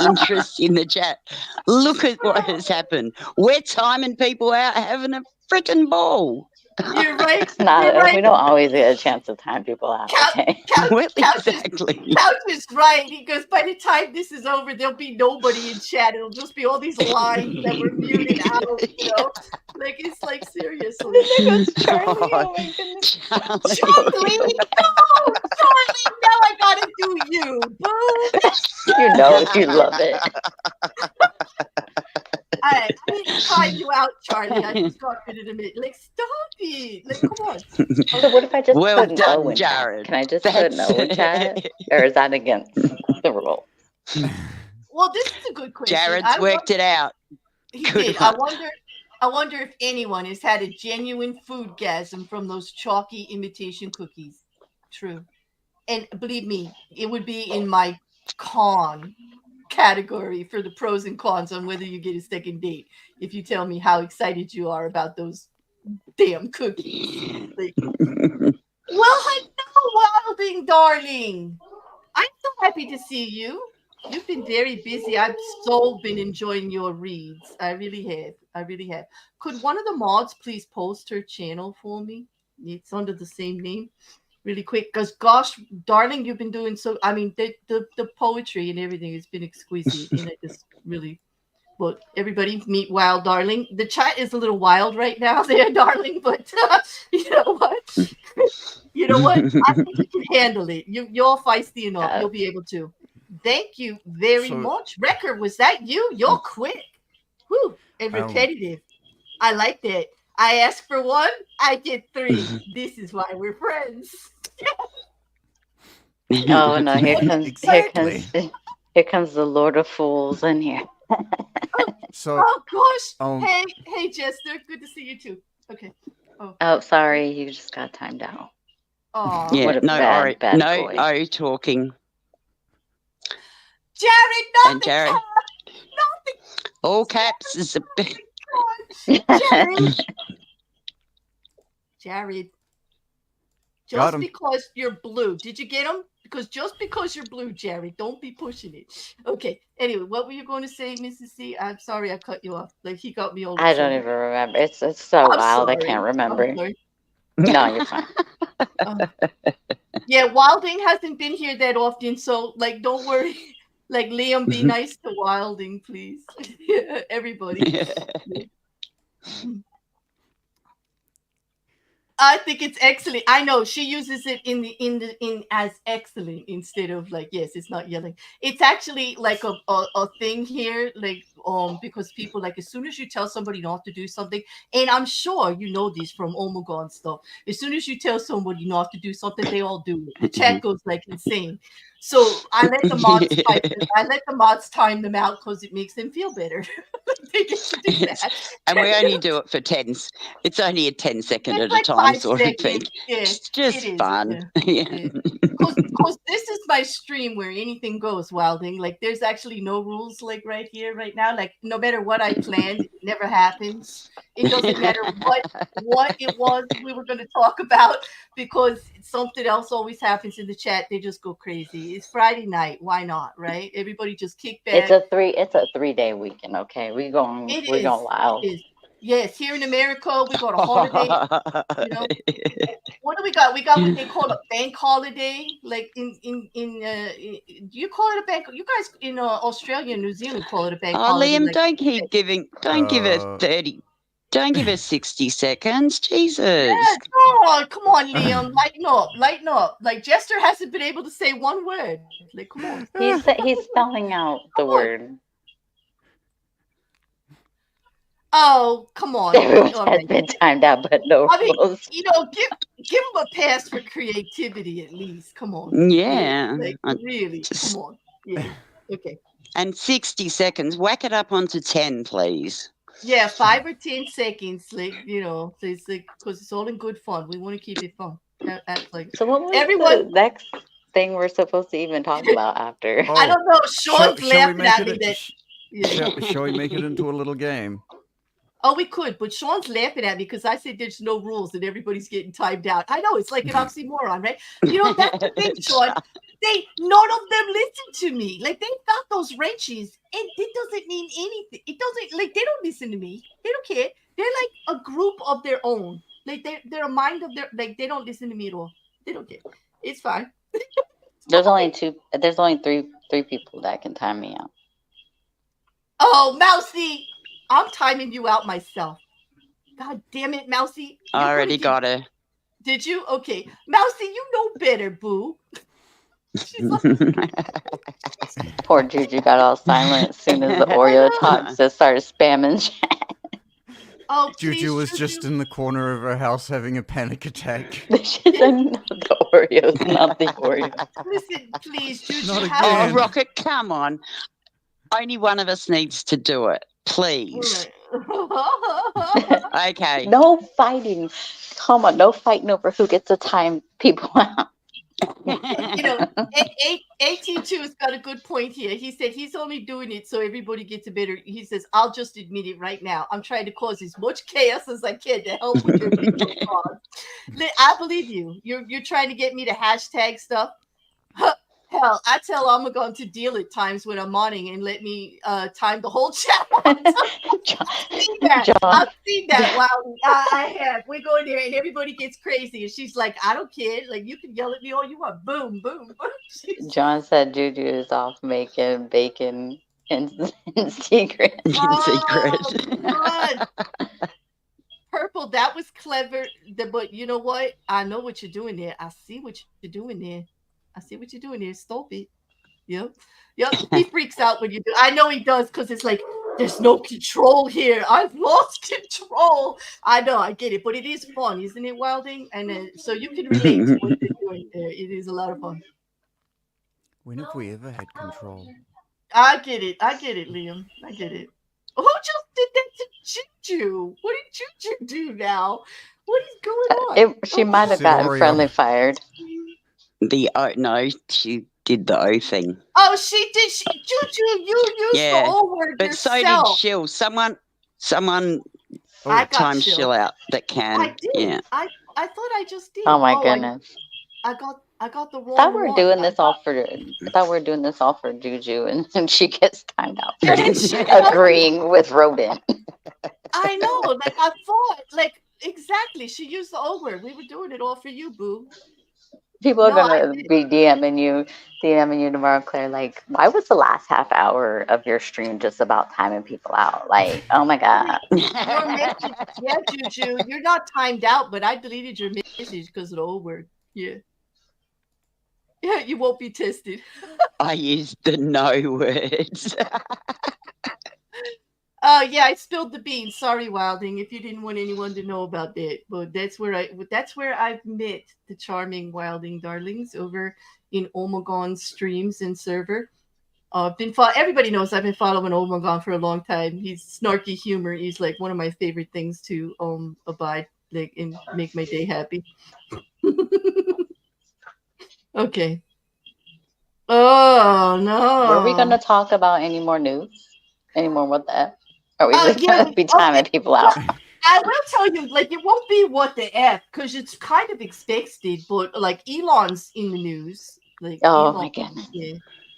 interest in the chat. Look at what has happened. We're timing people out having a freaking ball. You're right. It's not. You're right. We don't always get a chance to time people out. Okay. Well, exactly. Couch is right. He goes, by the time this is over, there'll be nobody in chat. It'll just be all these lines that were muted out, you know? Like, it's like, seriously. Charlie, oh my goodness. Charlie, no! Charlie, now I gotta do you. Boo! You know you love it. I didn't time you out, Charlie. I just got rid of it. Like, stop it. Like, come on. So what if I just Well put an done, O in chat? Jared. Can I just put an O in chat? Or is that against the rule? Well, this is a good question. Jared's worked it out. He Good did. one. I wonder if anyone has had a genuine foodgasm from those chalky imitation cookies. True. And believe me, it would be in my con category for the pros and cons on whether you get a second date if you tell me how excited you are about those damn cookies. Like, well, hello, Wilding darling. I'm so happy to see you. You've been very busy. I've so been enjoying your reads. I really have. Could one of the mods please post her channel for me? It's under the same name. Really quick, because gosh, darling, you've been doing so. I mean, the poetry and everything has been exquisite, and it just really. But everybody, meet Wild Darling. The chat is a little wild right now, there, darling. But you know what? I think you can handle it. You're all feisty enough. You'll be able to. Thank you very much. Rekker, was that you? You're quick. Whew. And repetitive. I like that. I ask for one, I get three. This is why we're friends. Oh no, Exactly. here comes the Lord of Fools in here. So, oh gosh. Hey, Jester. Good to see you too. Okay. Oh, sorry, you just got timed out. Oh, Yeah, what a no, bad no, boy. no talking. Jared, And Jared, nothing. all caps is a bit. Jared. Got Just him. because you're blue. Did you get him? Because just because you're blue, Jared, don't be pushing it. Okay. Anyway, what were you going to say, Mrs. C? I'm sorry I cut you off. Like he got me all. I don't even remember. It's so wild. Sorry. I can't remember. I'm sorry. No, you're fine. Yeah, Wilding hasn't been here that often, so like, don't worry. Like Liam, be nice to Wilding, please. Everybody. I think it's excellent. I know she uses it in as excellent instead of like, yes, it's not yelling. It's actually like a thing here, like because people like as soon as you tell somebody not to do something, and I'm sure you know this from Omega and stuff. As soon as you tell somebody not to do something, they all do it. The chat goes like insane. So I let the mods time them out because it makes them feel better. They get to do that. And we only do it for 10s. It's only a 10-second at a time sort of thing. Yeah, it's just fun. Yeah. Because this is my stream where anything goes, Wilding. Like there's actually no rules like right here, right now. Like no matter what I planned, it never happens. It doesn't matter what it was we were going to talk about because something else always happens in the chat. They just go crazy. It's Friday night. Why not? Right? Everybody just kick back. It's a 3-day weekend. Okay, we're going wild. It is. Yes, here in America we got a holiday. You know, what do we got? We got what they call a bank holiday. Like do you call it a bank? You guys in Australia and New Zealand call it a bank holiday. Liam, like, don't give her 30. Don't give her 60 seconds. Jesus. Yes. Oh, come on, Liam. Lighten up. Like Jester hasn't been able to say one word. Like, come on. He's spelling out the word. Oh, come on. Everyone has been timed out, but no. I mean, give him a pass for creativity at least. Come on. Yeah. Like, really. Come on. Yeah. Okay. And 60 seconds. Whack it up onto 10, please. Yeah, 5 or 10 seconds. Like, it's like because it's all in good fun. We want to keep it fun. So what was the next thing we're supposed to even talk about after? I don't know. Sean's laughing at me. Shall we make it into a little game? Oh, we could, but Sean's laughing at me because I said there's no rules and everybody's getting timed out. I know it's like an oxymoron, right? That's the thing, Sean. None of them listen to me. Like they've got those wrenches, and it doesn't mean anything. It doesn't like they don't listen to me. They don't care. They're like a group of their own. Like they're a mind of their like they don't listen to me at all. They don't care. It's fine. There's only three people that can time me out. Oh, Mousy. I'm timing you out myself. God damn it, Mousy. I already got her. Did you? Okay. Mousy, you know better, boo. Poor Juju got all silent as soon as the Oreo talks just started spamming. Oh, Juju was just in the corner of her house having a panic attack. The Oreos, not the Oreos. Listen, please, Juju. Not Oh, again. Rocket, come on. Only one of us needs to do it. Please. Okay. No fighting. Come on, no fighting over who gets to time people out. AT2's got a good point here. He said he's only doing it so everybody gets a better. He says, I'll just admit it right now. I'm trying to cause as much chaos as I can to help with your video cause. I believe you. You're trying to get me to hashtag stuff. Hell, I tell Amagon to deal at times when I'm modding and let me time the whole chat. I've seen that. Wow, I have. We go in there and everybody gets crazy, and she's like, "I don't care. Like you can yell at me all you want. Boom, boom." John said Juju is off making bacon in secret. God. Purple, that was clever. But you know what? I know what you're doing there. I see what you're doing there. Stop it. Yep. He freaks out when you do. I know he does because it's like there's no control here. I've lost control. I know, I get it, but it is fun, isn't it, Wilding? And so you can relate to what you're doing there. It is a lot of fun. When have we ever had control? I get it, Liam. I get it. Who just did that to Juju? What did Juju do now? What is going on? She might have gotten Sidoria. friendly fired. No, she did the O thing. Oh, she did. Juju, you used the O word but yourself. so did Shill. Someone I got time Shill. Shill out that can. I did. Yeah. I thought I just did. Oh my goodness. I got the wrong I thought we were one. doing this all for Juju, and then she gets timed out for Yeah. agreeing with Rodin. I know. Like I thought. Like exactly. She used the O word. We were doing it all for you, boo. People are No, gonna be DMing you tomorrow, Claire. Like, why was the last half hour of your stream just about timing people out? Like, oh my god. Your message, yeah, Juju, you're not timed out, but I deleted your message because of the O word. Yeah. Yeah, you won't be tested. I used the no words. Yeah, I spilled the beans. Sorry, Wilding, if you didn't want anyone to know about that. But that's where I've met the charming Wilding darlings over in Omegon streams and server. Everybody knows I've been following Omegon for a long time. He's snarky humor. He's like one of my favorite things to abide like and make my day happy. Okay. Oh no. Were we gonna talk about any more news? Any more what the F? Are we just gonna be timing people out? I will tell you, like, it won't be what the F because it's kind of expected, but like Elon's in the news. Like, Oh Elon, my goodness.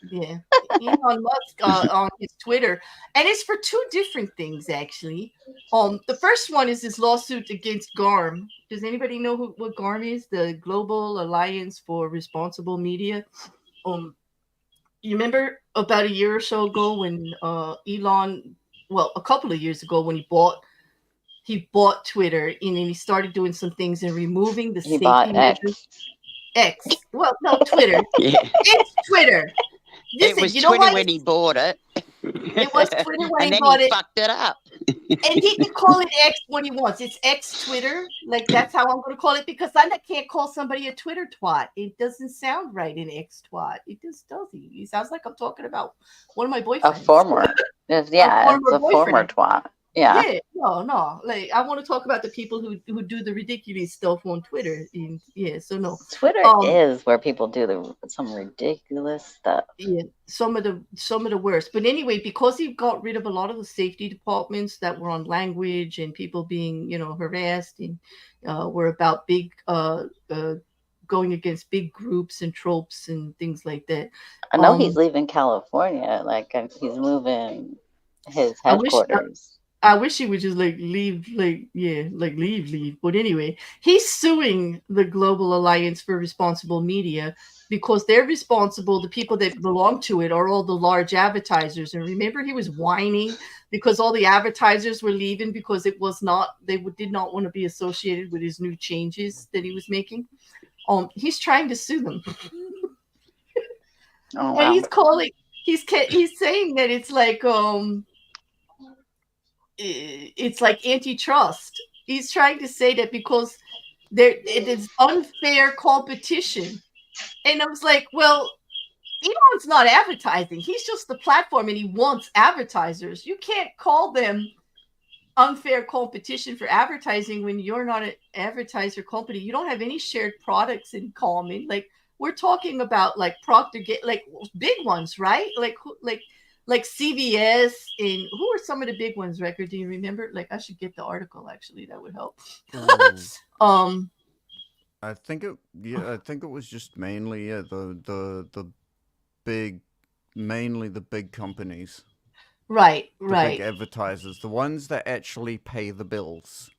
yeah. Elon Musk on his Twitter, and it's for two different things actually. The first one is his lawsuit against GARM. Does anybody know what GARM is? The Global Alliance for Responsible Media. You remember about a year or so ago when Elon, well, a couple of years ago when he bought Twitter and then he started doing some things and removing the He bought X. Well, no, Twitter. Yeah. It's Twitter. Listen, It was you know Twitter why when he bought it. It was Twitter when and he then bought he it. fucked it up. And he can call it X when he wants. It's X Twitter. Like, that's how I'm going to call it because I can't call somebody a Twitter twat. It doesn't sound right in X twat. It just doesn't. It sounds like I'm talking about one of my boyfriends. A former. It's a former twat. Yeah. No. Like, I want to talk about the people who do the ridiculous stuff on Twitter. And so no. Twitter is where people do some ridiculous stuff. Yeah, some of the worst. But anyway, because he got rid of a lot of the safety departments that were on language and people being, harassed and were about big going against big groups and tropes and things like that. I know he's leaving California. Like he's moving his headquarters. I wish he would just leave. But anyway, he's suing the Global Alliance for Responsible Media because they're responsible. The people that belong to it are all the large advertisers. And remember, he was whining because all the advertisers were leaving because they did not want to be associated with his new changes that he was making. He's trying to sue them. Oh, wow. And he's saying that it's like antitrust. He's trying to say that because it is unfair competition. And I was like, well, Elon's not advertising. He's just the platform and he wants advertisers. You can't call them unfair competition for advertising when you're not an advertiser company. You don't have any shared products in common. Like, we're talking about like Procter, like big ones, right? Like CVS, and who are some of the big ones, Rekker? Do you remember? Like, I should get the article, actually. That would help. I think it was just mainly the big companies. Right. The big advertisers, the ones that actually pay the bills.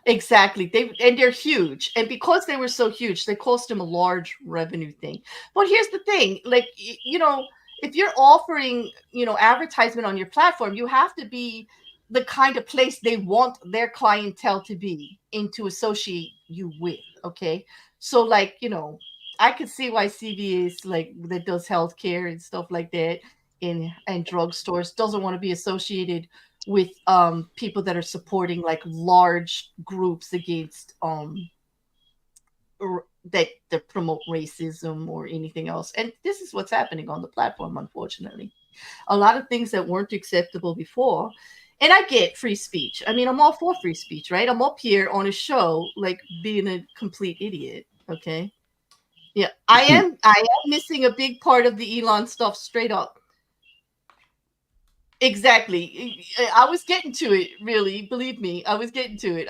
Exactly. They're huge. And because they were so huge, they cost them a large revenue thing. But here's the thing, like, if you're offering, advertisement on your platform, you have to be the kind of place they want their clientele to be and to associate you with. Okay. So like, I could see why CVS, like that does healthcare and stuff like that, in and drugstores, doesn't want to be associated with people that are supporting like large groups against that promote racism or anything else. And this is what's happening on the platform, unfortunately. A lot of things that weren't acceptable before. And I get free speech. I mean, I'm all for free speech, right? I'm up here on a show like being a complete idiot. Okay. Yeah, I am missing a big part of the Elon stuff straight up. Exactly. I was getting to it, really. Believe me, I was getting to it.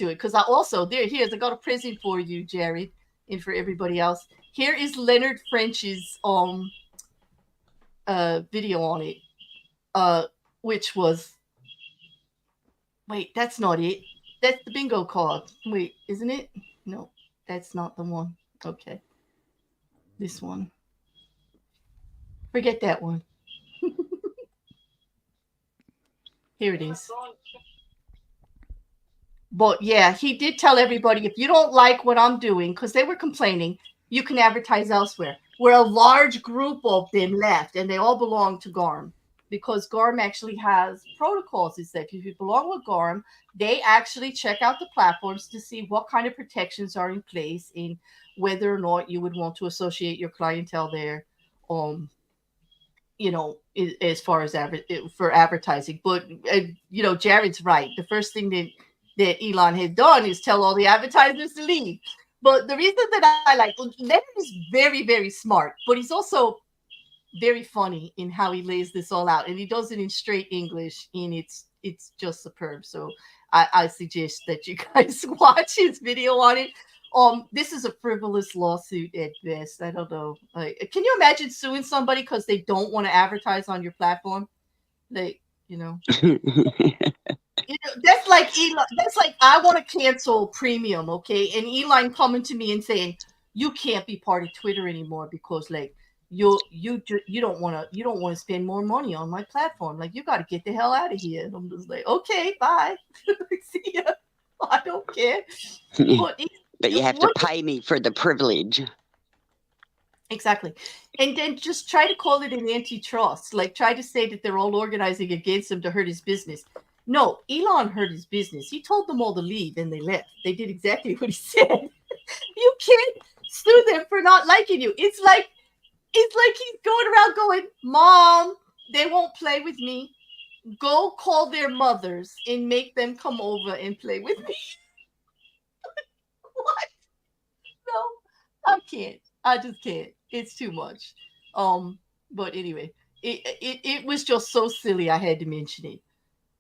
Because I also, here's, I got a present for you, Jared, and for everybody else. Here is Leonard French's video on it. Which was, wait, that's not it. That's the bingo card. Wait, isn't it? No, that's not the one. Okay. This one. Forget that one. Here it is. But yeah, he did tell everybody, if you don't like what I'm doing, because they were complaining, you can advertise elsewhere. Where a large group of them left, and they all belong to GARM, because GARM actually has protocols. It's that if you belong with GARM, they actually check out the platforms to see what kind of protections are in place and whether or not you would want to associate your clientele there, as far as for advertising. But Jared's right. The first thing that Elon has done is tell all the advertisers to leave. But the reason that I like Leonard is very, very smart, but he's also very funny in how he lays this all out, and he does it in straight English, and it's just superb. So I suggest that you guys watch his video on it. This is a frivolous lawsuit at best. I don't know. Like, can you imagine suing somebody because they don't want to advertise on your platform? That's like Elon. That's like, I want to cancel premium, okay? And Elon coming to me and saying, you can't be part of Twitter anymore because like you don't want to spend more money on my platform. Like, you got to get the hell out of here. And I'm just like, okay, bye. See ya. I don't care. But you have to pay me for the privilege. Exactly. And then just try to call it an antitrust. Like, try to say that they're all organizing against him to hurt his business. No, Elon hurt his business. He told them all to leave and they left. They did exactly what he said. You can't sue them for not liking you. It's like he's going around going, Mom, they won't play with me. Go call their mothers and make them come over and play with me. What? No, I can't. I just can't. It's too much. But anyway, it was just so silly. I had to mention it.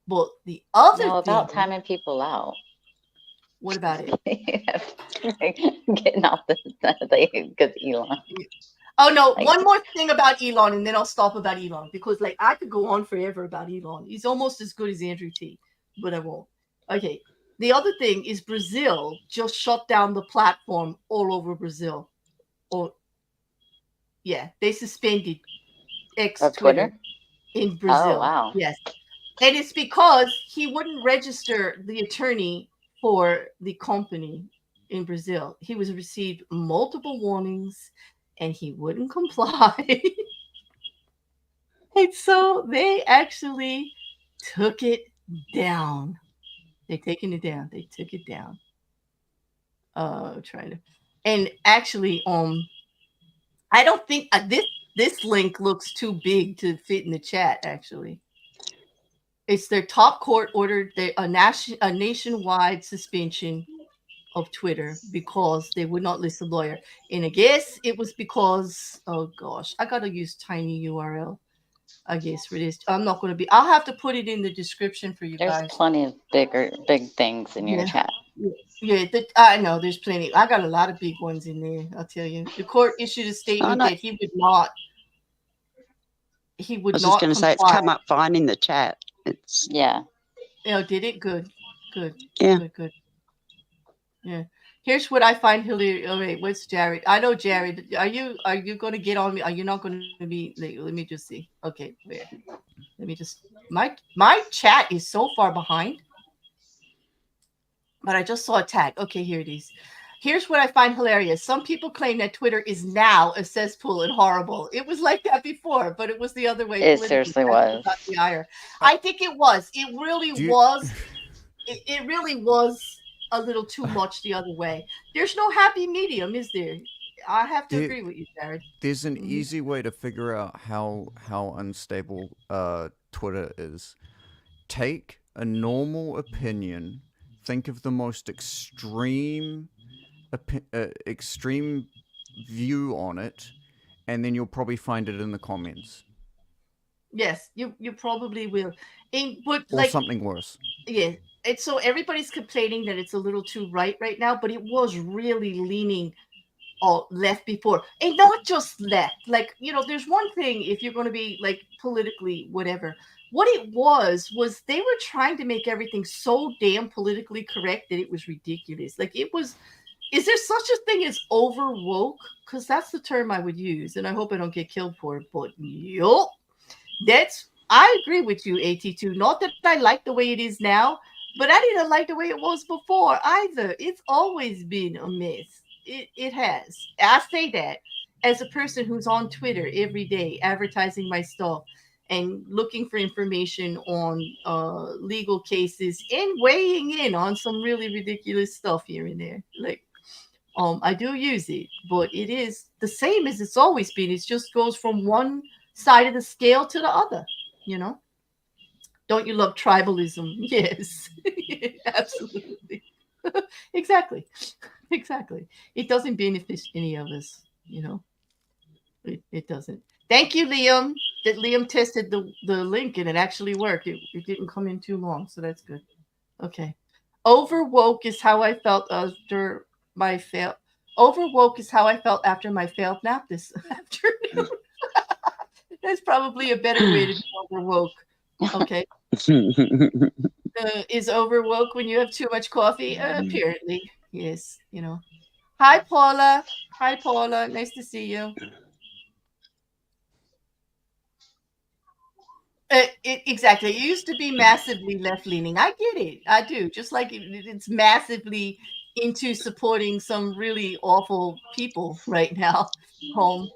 But the other thing about timing people out. What about it? Getting off the because Elon. Oh no! One more thing about Elon, and then I'll stop about Elon, because like I could go on forever about Elon. He's almost as good as Andrew T, but I won't. Okay. The other thing is Brazil just shut down the platform all over Brazil. They suspended X Twitter in Brazil. Oh, wow. Yes. And it's because he wouldn't register the attorney for the company in Brazil. He was received multiple warnings and he wouldn't comply. And so they actually took it down. They took it down. And actually, I don't think this link looks too big to fit in the chat. Actually, it's their top court ordered a nationwide suspension of Twitter because they would not list a lawyer. And I guess it was because, oh gosh, I gotta use tiny URL. I guess for this, I'm not going to be. I'll have to put it in the description for you guys. There's plenty of big things in your chat. Yeah, I know there's plenty. I got a lot of big ones in there. I'll tell you. The court issued a statement that he would not. I was just going to say it's come up fine in the chat. It's yeah. Oh, did it? Good. Yeah. Good. Yeah. Here's what I find hilarious. Oh wait, what's Jared? I know Jared. Are you going to get on me? Are you not going to be? Let me just see. Okay, where? Let me just. My chat is so far behind. But I just saw a tag. Okay, here it is. Here's what I find hilarious. Some people claim that Twitter is now a cesspool and horrible. It was like that before, but it was the other way. It seriously was. The ire. I think it was. It really was. It really was a little too much the other way. There's no happy medium, is there? I have to agree with you, Jared. There's an easy way to figure out how unstable Twitter is. Take a normal opinion, think of the most extreme view on it, and then you'll probably find it in the comments. Yes, you probably will. But or something worse. Yeah. And so everybody's complaining that it's a little too right now, but it was really leaning left before. And not just left. Like, there's one thing if you're going to be like politically whatever. What it was they were trying to make everything so damn politically correct that it was ridiculous. Like is there such a thing as over woke? Because that's the term I would use, and I hope I don't get killed for it. But I agree with you, AT2. Not that I like the way it is now, but I didn't like the way it was before either. It's always been a mess. It has. I say that as a person who's on Twitter every day advertising my stuff and looking for information on legal cases and weighing in on some really ridiculous stuff here and there. Like, I do use it, but it is the same as it's always been. It just goes from one side of the scale to the other, Don't you love tribalism? Yes, absolutely. Exactly. It doesn't benefit any of us, It doesn't. Thank you, Liam. That Liam tested the link and it actually worked. It didn't come in too long, so that's good. Okay. Overwoke is how I felt after my failed. Overwoke is how I felt after my failed nap this afternoon. That's probably a better way to be overwoke. Okay. Is overwoke when you have too much coffee? Apparently, yes. Hi, Paula. Nice to see you. Exactly. It used to be massively left-leaning. I get it. I do. Just like it's massively into supporting some really awful people right now. Home,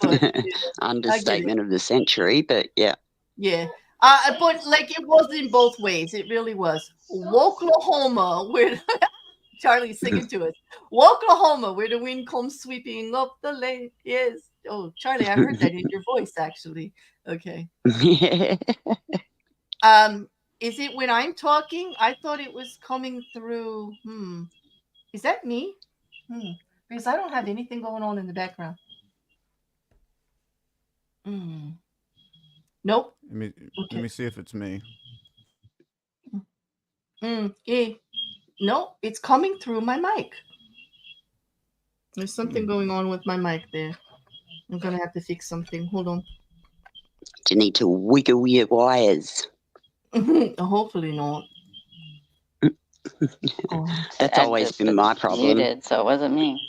But, understatement of the century, but yeah. Yeah. But like it was in both ways. It really was. Woklahoma, where Charlie's singing to us. Woklahoma, where the wind comes sweeping up the lane. Yes. Oh, Charlie, I heard that in your voice, actually. Okay. Is it when I'm talking? I thought it was coming through. Is that me? Because I don't have anything going on in the background. Nope. Let me see if it's me. Yeah. No, it's coming through my mic. There's something going on with my mic there. I'm gonna have to fix something. Hold on. Do you need to wiggle your wires? Hopefully not. That's always been my problem. You did, so it wasn't me.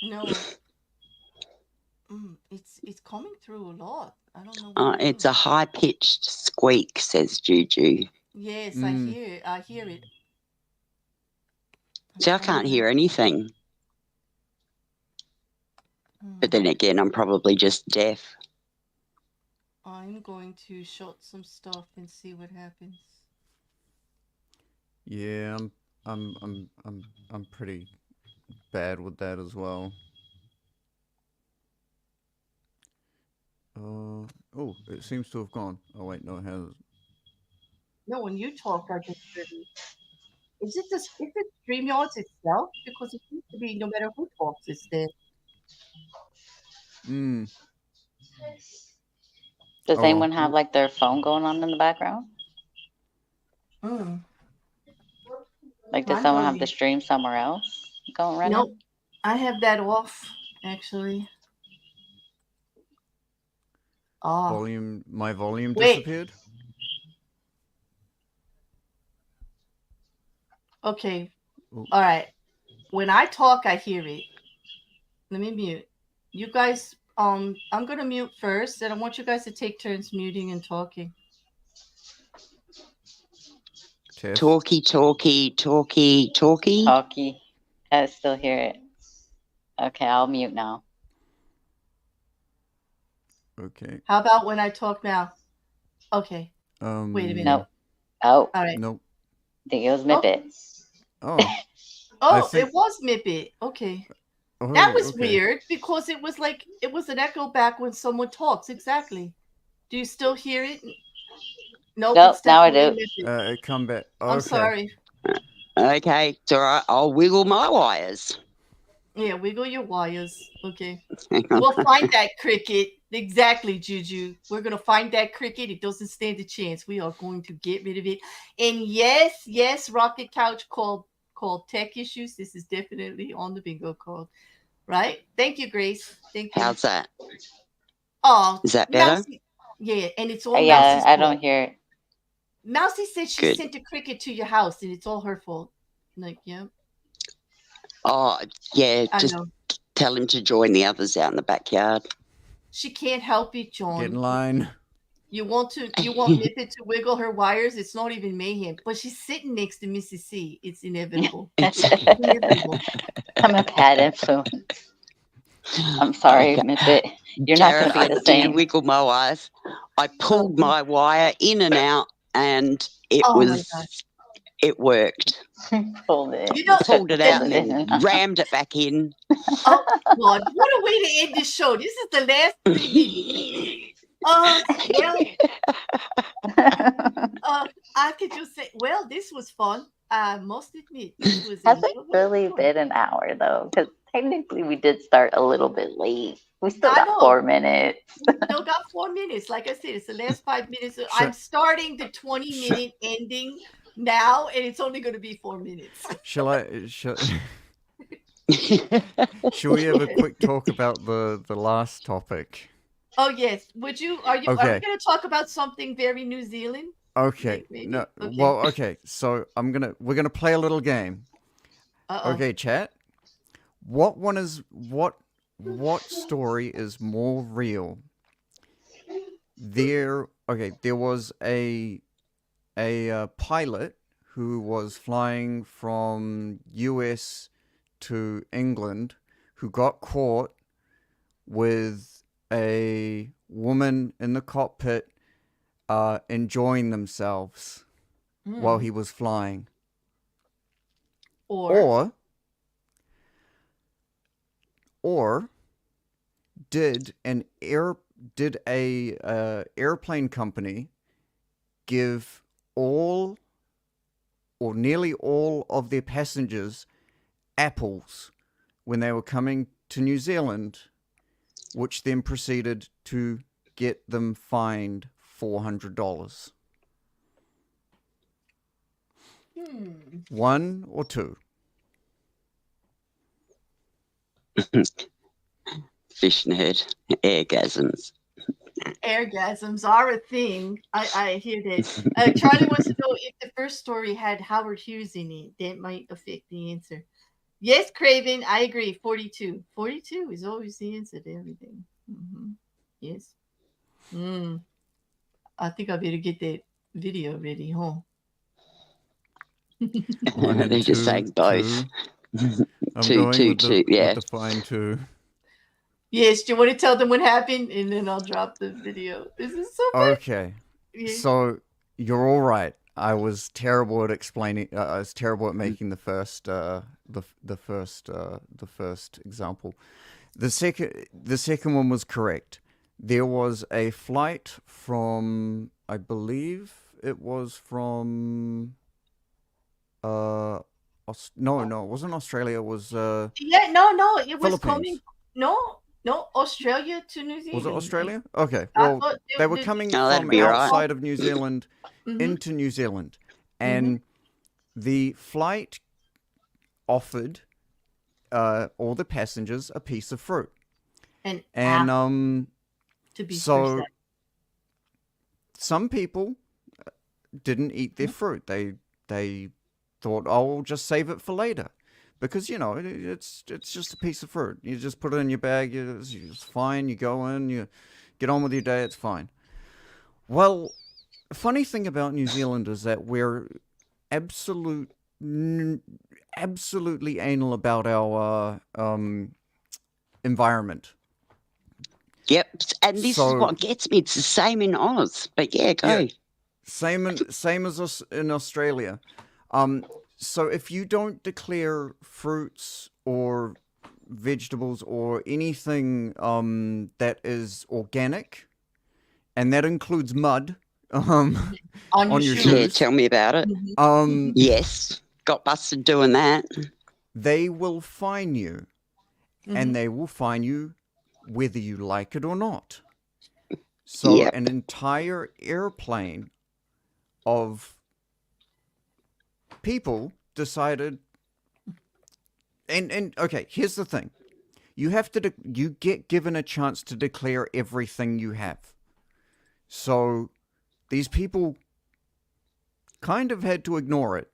No. It's coming through a lot. I don't know. It's a high-pitched squeak, says Juju. Yes, I hear it. See, I can't hear anything. But then again, I'm probably just deaf. I'm going to shut some stuff and see what happens. Yeah, I'm pretty bad with that as well. Oh, it seems to have gone. Oh wait, no, it hasn't. No, when you talk, I just really. Is it StreamYards itself? Because it seems to be no matter who talks, it's there. Does anyone have like their phone going on in the background? Like, does someone have the stream somewhere else going right now? Nope, I have that off actually. My volume disappeared. Okay. Ooh. All right. When I talk, I hear it. Let me mute. You guys, I'm gonna mute first, and I want you guys to take turns muting and talking. Talky. I still hear it. Okay, I'll mute now. Okay. How about when I talk now? Okay. Wait a minute. Nope. Oh, All right. Nope. I think it was Mippet. Oh. Oh, think- it was Mippet. Okay. Oh, That was okay. weird because it was an echo back when someone talks. Exactly. Do you still hear it? Nope. Nope, It's now I definitely do. Mippet. Come back. Okay. I'm sorry. Okay, it's all right. I'll wiggle my wires. Yeah, wiggle your wires. Okay. Hang on. We'll find that cricket. Exactly, Juju. We're going to find that cricket. It doesn't stand a chance. We are going to get rid of it. And yes, Rocket Couch called tech issues. This is definitely on the bingo card. Right? Thank you, Grace. Thank you. How's that? Oh, Is that better? Mousy, yeah, and it's all Yeah, Mousie's I fault. don't hear it. Mousy said she Good. sent a cricket to your house, and it's all her fault. Like, yeah, Oh, yeah. I Just know. tell him to join the others out in the backyard. She can't help it, John. Get in line. You want Mippet to wiggle her wires? It's not even mayhem. But she's sitting next to Mrs. C. It's inevitable. It's inevitable. I'm a bad influence. I'm sorry, Mippet. You're not going to Garrett, be the I did same. wiggle my wires. I pulled my wire in and out, and it Oh my God. it worked. Pulled it. You know, Pulled it out and Pulled it then in. rammed it back in. oh God, what a way to end this show. This is the last 3 minutes. I could just say, well, this was fun. I must admit, this was Has it little really fun. been an hour though? Because technically we did start a little bit late. We still I got know. 4 minutes. We still got 4 minutes. Like I said, it's the last 5 minutes. I'm starting the 20-minute ending now, and it's only going to be 4 minutes. Shall we have a quick talk about the last topic? Oh yes. Are we Okay. going to talk about something very New Zealand? Okay. Maybe. No. Okay. Well, okay. So we're gonna play a little game. Uh-oh. Okay, chat. What story is more real? There was a pilot who was flying from US to England who got caught with a woman in the cockpit enjoying themselves while he was flying. Or did a airplane company give all or nearly all of their passengers apples when they were coming to New Zealand, which then proceeded to get them fined $400? One or two? Fishing head, orgasms. Orgasms are a thing. I hear that. Charlie wants to know if the first story had Howard Hughes in it. That might affect the answer. Yes, Craven, I agree. 42. 42 is always the answer to everything. Yes. I think I better get that video ready, huh? They're just saying both. I'm Two, going two, with two, yeah. with the fine two. Yes, do you want to tell them what happened? And then I'll drop the video. This is so funny. Okay. Yeah. So you're all right. I was terrible at explaining. I was terrible at making the first example. The second one was correct. There was a flight from, I believe it was from, no, it wasn't Australia. It was no, it was coming. Philippines. No, Australia to New Zealand. Was it Australia? Okay. I Well, thought they were coming Oh, that'd from be all right. outside of New Zealand into New Zealand, and the flight offered all the passengers a piece of fruit, and to be so precise. some people didn't eat their fruit. They thought, oh, we'll just save it for later. Because, it's just a piece of fruit. You just put it in your bag, it's fine, you go in, you get on with your day, it's fine. Well, the funny thing about New Zealand is that we're absolute absolutely anal about our environment. Yep. And this is So what gets me. It's the same in Oz. But yeah, go. yeah, same as us in Australia. So if you don't declare fruits or vegetables or anything that is organic, and that includes mud on your shoes. Yeah, shoes, tell me about it. Yes. Got busted doing that. they will fine you, Mhm. and they will fine you whether you like it or not. So Yep. an entire airplane of people decided, and okay, here's the thing. You have to you get given a chance to declare everything you have. So these people kind of had to ignore it.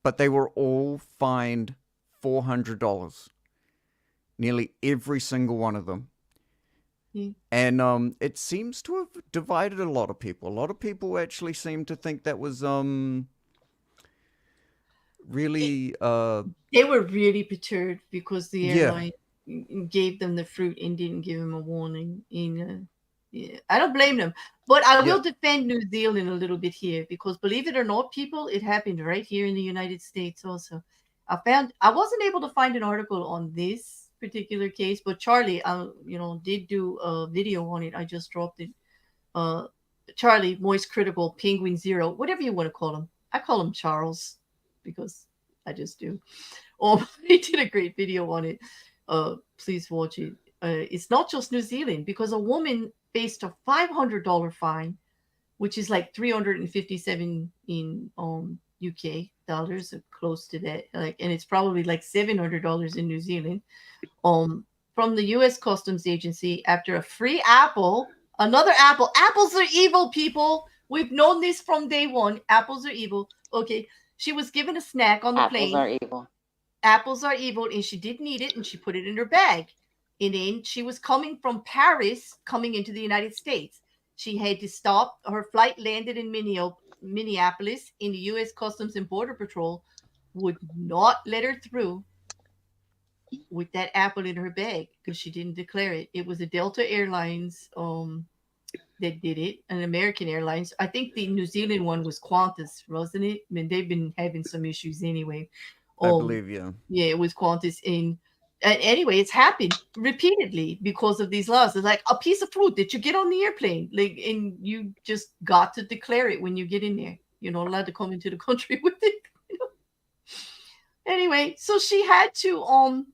But they were all fined $400. Nearly every single one of them. Yeah. And it seems to have divided a lot of people. A lot of people actually seem to think that was really They were really perturbed because the yeah. airline gave them the fruit and didn't give them a warning. Yeah, I don't blame them, but I will defend New Zealand a little bit here because, believe it or not, people, it happened right here in the United States also. I wasn't able to find an article on this particular case, but Charlie, did do a video on it. I just dropped it. Charlie, Moist Critical, Penguin Zero, whatever you want to call him. I call him Charles because I just do. He did a great video on it. Please watch it. It's not just New Zealand because a woman faced a $500 fine, which is like 357 in UK dollars, or close to that. And it's probably like $700 in New Zealand. From the U.S. Customs Agency after a free apple, another apple. Apples are evil, people. We've known this from day one. Apples are evil. Okay, she was given a snack on the plane. Apples are evil. Apples are evil, and she didn't eat it, and she put it in her bag. And then she was coming from Paris, coming into the United States. She had to stop. Her flight landed in Minneapolis, and the U.S. Customs and Border Patrol would not let her through with that apple in her bag because she didn't declare it. It was a Delta Airlines that did it, an American Airlines. I think the New Zealand one was Qantas, wasn't it? I mean, they've been having some issues anyway. I believe you. Yeah, it was Qantas. Anyway, it's happened repeatedly because of these laws. It's like a piece of fruit that you get on the airplane, and you just got to declare it when you get in there. You're not allowed to come into the country with it. Anyway, so she had to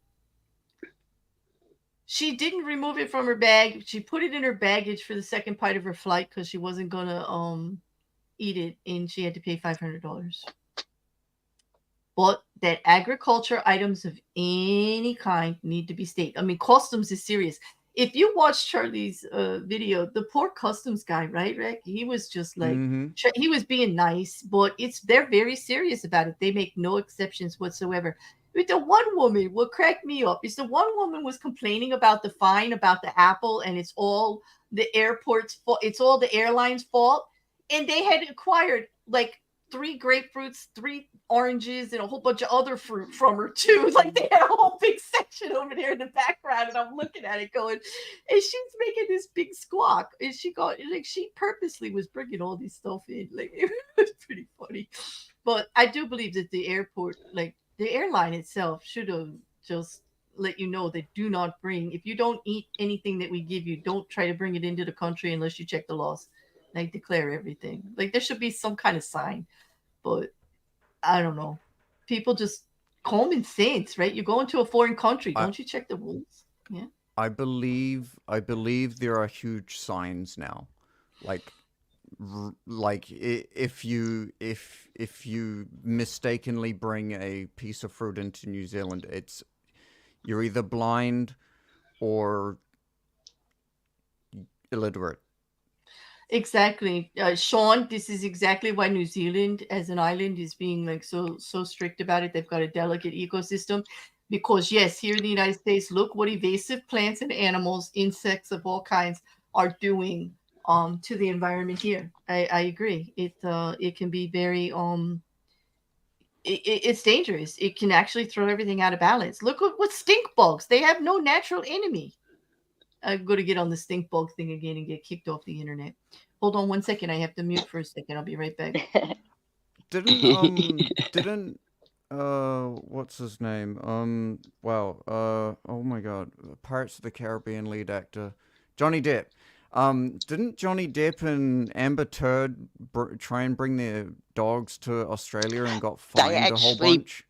she didn't remove it from her bag. She put it in her baggage for the second part of her flight because she wasn't gonna eat it, and she had to pay $500. But that agriculture items of any kind need to be staked. I mean, customs is serious. If you watch Charlie's video, the poor customs guy, right, Rick? He was just like, he was being nice, but they're very serious about it. They make no exceptions whatsoever. But the one woman, what cracked me up is the one woman was complaining about the fine about the apple, and it's all the airport's fault. It's all the airline's fault. And they had acquired like 3 grapefruits, 3 oranges, and a whole bunch of other fruit from her too. Like they had a whole big section over there in the background, and I'm looking at it going, and she's making this big squawk. And she purposely was bringing all this stuff in. Like it was pretty funny. But I do believe that the airport, like the airline itself, should have just let you know that do not bring. If you don't eat anything that we give you, don't try to bring it into the country unless you check the laws. Like declare everything. Like there should be some kind of sign. But I don't know. People just common sense, right? You go into a foreign country, don't you check the rules? Yeah. I believe there are huge signs now, like if you mistakenly bring a piece of fruit into New Zealand, you're either blind or illiterate. Exactly. Sean, this is exactly why New Zealand as an island is being like so strict about it. They've got a delicate ecosystem because yes, here in the United States, look what invasive plants and animals, insects of all kinds are doing to the environment here. I agree. It can be very it's dangerous. It can actually throw everything out of balance. Look what stink bugs. They have no natural enemy. I'm going to get on the stink bug thing again and get kicked off the internet. Hold on 1 second. I have to mute for a second. I'll be right back. Didn't what's his name? Oh my God, Pirates of the Caribbean lead actor, Johnny Depp. Didn't Johnny Depp and Amber Turd try and bring their dogs to Australia and got fined a whole bunch?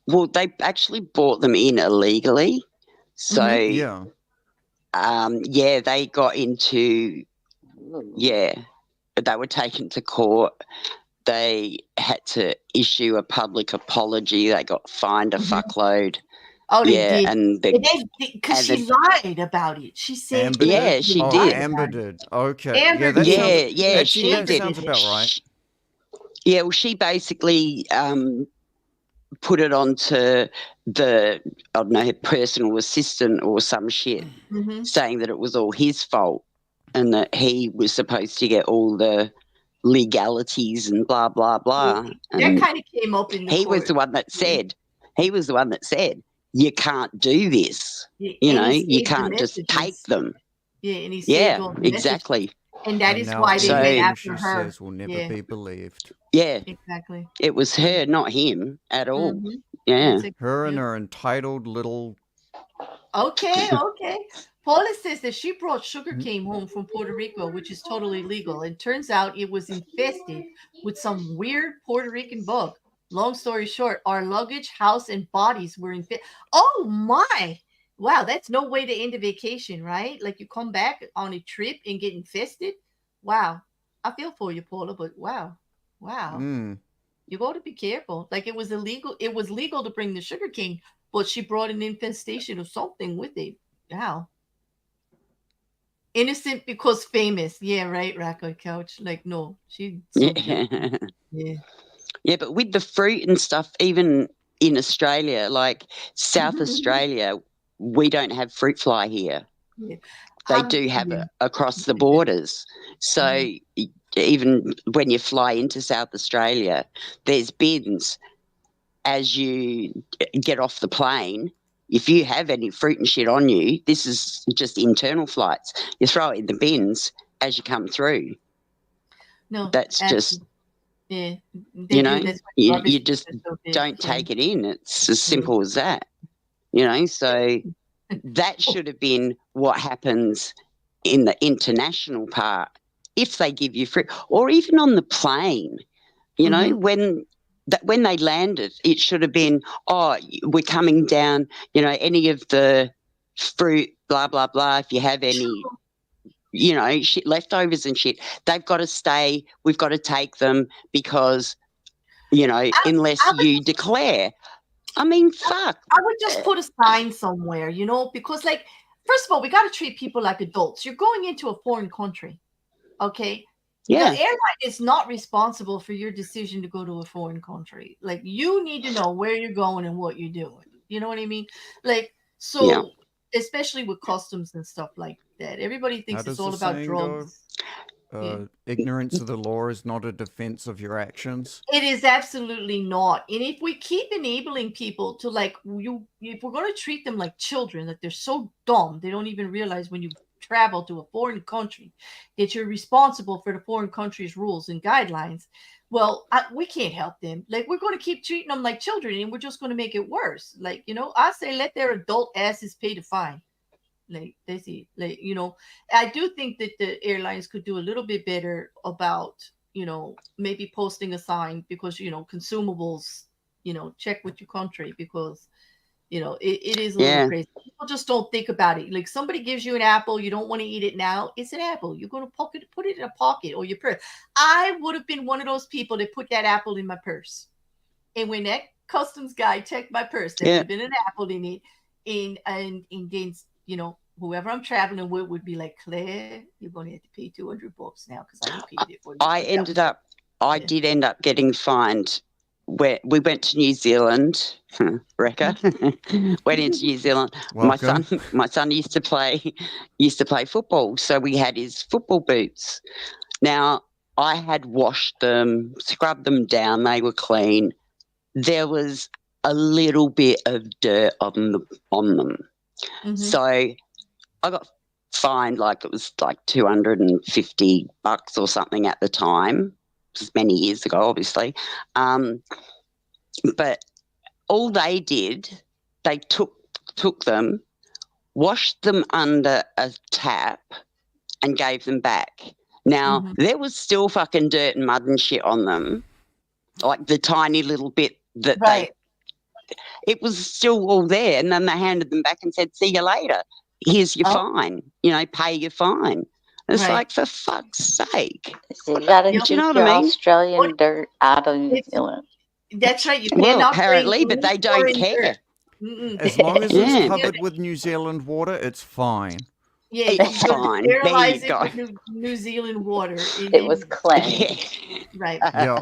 Well, they actually brought them in illegally. So, yeah, they got into, they were taken to court. They had to issue a public apology. They got fined a fuckload. Oh, they did. And because she lied about it. She said, she did. Amber did. Okay. Amber she that did. sounds about right. Yeah, well, she basically put it onto the, I don't know, her personal assistant or some shit, saying that it was all his fault and that he was supposed to get all the legalities and blah, blah, blah. That kind of came up in the He court. was the one that said, you can't do this. You can't just take them. Yeah, and he said, exactly. And that is why they went after her. Says will never be believed. Yeah, exactly. It was her, not him at all. Yeah, her and her entitled little. Okay. Paula says that she brought sugarcane home from Puerto Rico, which is totally legal. And turns out it was infested with some weird Puerto Rican bug. Long story short, our luggage, house, and bodies were infested. Oh my! Wow, that's no way to end a vacation, right? Like you come back on a trip and get infested. Wow, I feel for you, Paula, but wow. You got to be careful. Like it was illegal. It was legal to bring the sugarcane, but she brought an infestation of something with it. Wow. Innocent because famous. Yeah, right, Rekker Couch. Like, no, she. Yeah, but with the fruit and stuff, even in Australia, like South Australia, we don't have fruit fly here. Yeah. They do have it across the borders. So even when you fly into South Australia, there's bins as you get off the plane. If you have any fruit and shit on you, this is just internal flights. You throw it in the bins as you come through. No, that's just, you just don't take it in. It's as simple as that, so that should have been what happens in the international part. If they give you fruit, or even on the plane, when they landed, it should have been, we're coming down, any of the fruit, blah, blah, blah. If you have any, shit, leftovers and shit, they've got to stay. We've got to take them because, unless you declare. I mean, fuck. I would just put a sign somewhere, because, like, first of all, we got to treat people like adults. You're going into a foreign country, okay? Yeah. The airline is not responsible for your decision to go to a foreign country. Like, you need to know where you're going and what you're doing. You know what I mean? Like, so, especially with customs and stuff like that. Everybody thinks it's all about drugs. Ignorance of the law is not a defense of your actions. It is absolutely not. And if we keep enabling people to, like, if we're going to treat them like children, that they're so dumb, they don't even realize when you travel to a foreign country that you're responsible for the foreign country's rules and guidelines. Well, we can't help them. Like, we're going to keep treating them like children, and we're just going to make it worse. Like, I say let their adult asses pay the fine. Like, they see, like, I do think that the airlines could do a little bit better about, maybe posting a sign because, consumables, check with your country because, it is a little crazy. People just don't think about it. Like, somebody gives you an apple, you don't want to eat it now. It's an apple. You're going to put it in a pocket or your purse. I would have been one of those people that put that apple in my purse. And when that customs guy checked my purse, there would have been an apple in it. And then, whoever I'm traveling with would be like, Claire, you're going to have to pay $200 now because I paid it for you. I did end up getting fined. Where we went to New Zealand, Rekker, went into New Zealand. Welcome. My son used to play football, so we had his football boots. Now I had washed them, scrubbed them down, they were clean, there was a little bit of dirt on them. Mhm. So I got fined, like it was like $250 or something at the time. It was many years ago, obviously. But all they did, they took them, washed them under a tap, and gave them back. Now, Mhm. there was still fucking dirt and mud and shit on them, like the tiny little bit that Right. it was still all there. And then they handed them back and said, see you later. Here's your Oh. fine, pay your fine. It's Right. like, for fuck's sake. So you gotta Yep. Do you know keep what I your mean? Australian dirt out of New It's- Zealand. That's right. You Well, cannot bring apparently, but they don't foreign care. dirt. Mm-mm. As long as it's Yeah. covered with New Zealand water, it's fine. Yeah, It's you're going to fine. There sterilize you it go. with New Zealand water. It was cleansed. Right. Yeah.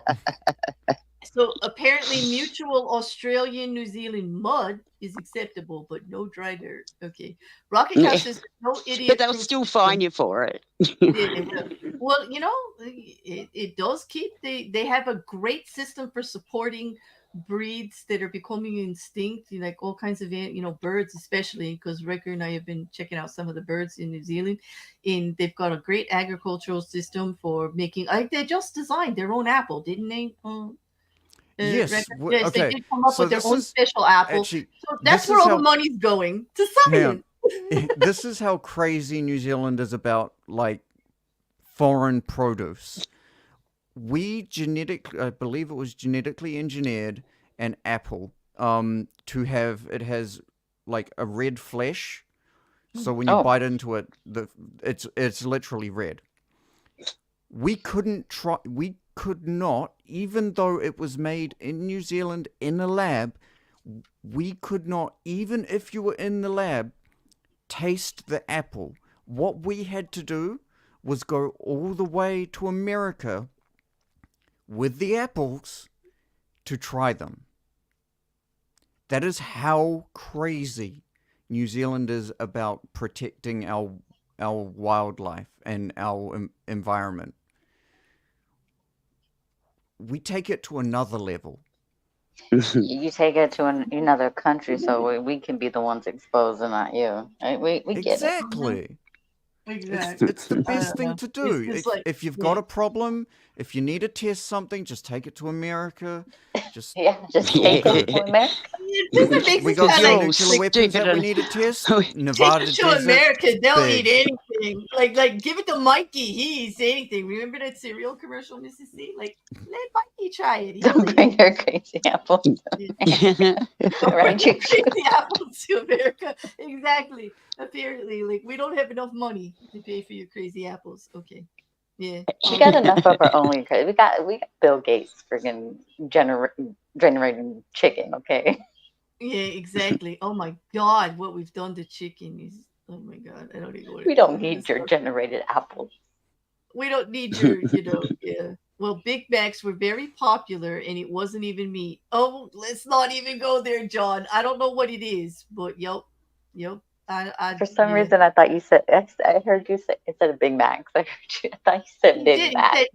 So apparently, mutual Australian New Zealand mud is acceptable, but no dry dirt. Okay. Rocket Yeah. Cow says no idiot. But they'll proof still system. fine you for it. Yeah, they will. Well, it does keep they have a great system for supporting breeds that are becoming extinct, like all kinds of birds, especially because Rekker and I have been checking out some of the birds in New Zealand, and they've got a great agricultural system for making. Like they just designed their own apple, didn't they? Yes. Rekker? Yes, they Okay. did come up So with their this own is special apple. actually So that's this where is all how the money's going to now, science. this is how crazy New Zealand is about like foreign produce. I believe it was genetically engineered an apple to have it has like a red flesh. So when you Oh. bite into it, it's literally red. We could not, even though it was made in New Zealand in a lab, we could not, even if you were in the lab, taste the apple. What we had to do was go all the way to America with the apples to try them. That is how crazy New Zealand is about protecting our wildlife and our environment. We take it to another level. You take it to another country, so we can be the ones exposed and not you. Right? We get it. Exactly. Exactly. It's the best thing to do. It's just like, If you've got a problem, if you need to test something, just take it to America. Just Yeah, just take it to America. it doesn't make we sense. got Kinda some you're like, nuclear weapons that we stupid. need to test. take Nevada it to desert. America, they'll big. eat anything. Like give it to Mikey, he eats anything. Remember that cereal commercial, Mrs. C? Like, let Mikey try it. He'll Don't eat bring your crazy apple. Don't Right, bring you crazy apples to America. Exactly. Apparently, like we don't have enough money to pay for your crazy apples. Okay. Yeah. We got enough of our own. We got Bill Gates friggin' generating chicken. Okay. Yeah, exactly. Oh my God, what we've done to chicken is, oh my God, I don't even want to We go don't there. need your generated apples. We don't need your, yeah. Well, Big Macs were very popular and it wasn't even meat. Oh, let's not even go there, John. I don't know what it is, but yep. For some reason, I thought you said. I heard you say instead of Big Macs. I thought you said Big Mac.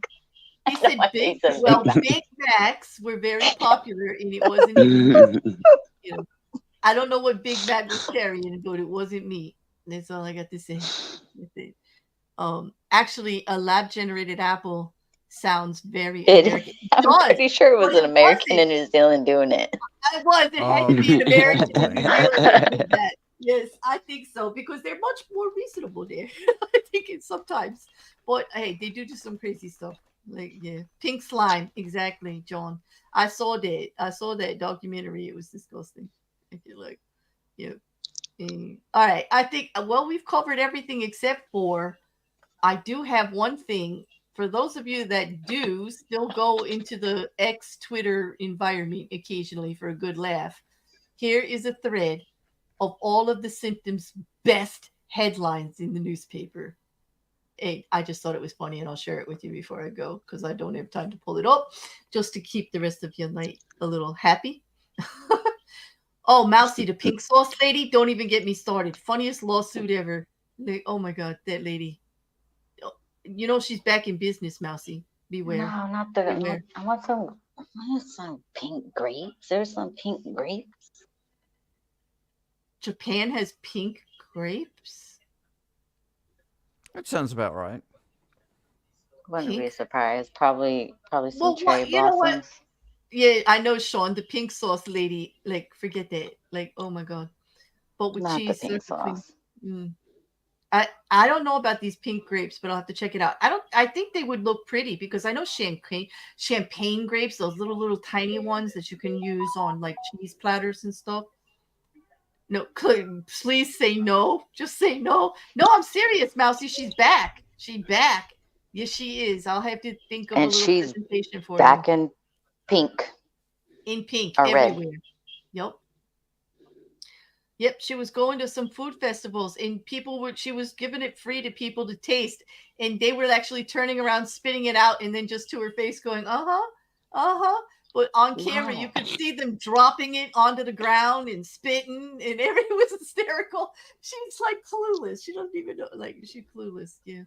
He said Big. Big Well, Mac. Big Macs were very popular and it wasn't even meat. I don't know what Big Mac was carrying, but it wasn't meat. That's all I got to say. That's it. Actually, a lab generated apple sounds very American. I'm pretty sure it was an American in New Zealand doing it. It was. It had to be an American in probably. New Zealand that did that. Yes, I think so because they're much more reasonable there. I think it's sometimes, but hey, they do some crazy stuff. Like pink slime. Exactly, John. I saw that documentary. It was disgusting. I feel like, yeah. All right. I think we've covered everything except for. I do have one thing for those of you that do still go into the X Twitter environment occasionally for a good laugh. Here is a thread of all of the symptoms' best headlines in the newspaper. Hey, I just thought it was funny and I'll share it with you before I go because I don't have time to pull it up just to keep the rest of your night a little happy. Oh, Mousy, the pink sauce lady, don't even get me started. Funniest lawsuit ever. Oh my God, that lady. She's back in business, Mousy. Beware. No, not the. Beware. I want some There's some pink grapes. There's some pink grapes. Japan has pink grapes. That sounds about right. Wouldn't be Pink. surprised. Probably some Well, cherry what you know what? blossoms. Yeah, I know, Sean, the pink sauce lady. Like, forget that. Like, oh my god. But with Not the cheese, pink circle cream. sauce. I don't know about these pink grapes, but I'll have to check it out. I think they would look pretty because I know champagne grapes, those little tiny ones that you can use on like cheese platters and stuff. No, please say no. Just say no. No, I'm serious, Mousy. She's back. She's back. Yes, she is. I'll have to think of a And little she's presentation for you. back in pink In pink or red. everywhere. Yep. Yep, she was going to some food festivals and she was giving it free to people to taste. And they were actually turning around, spitting it out, and then just to her face going, uh-huh, uh-huh. But on camera, you Wow. could see them dropping it onto the ground and spitting, and everything was hysterical. She's like clueless. She doesn't even know, like, she's clueless. Yeah.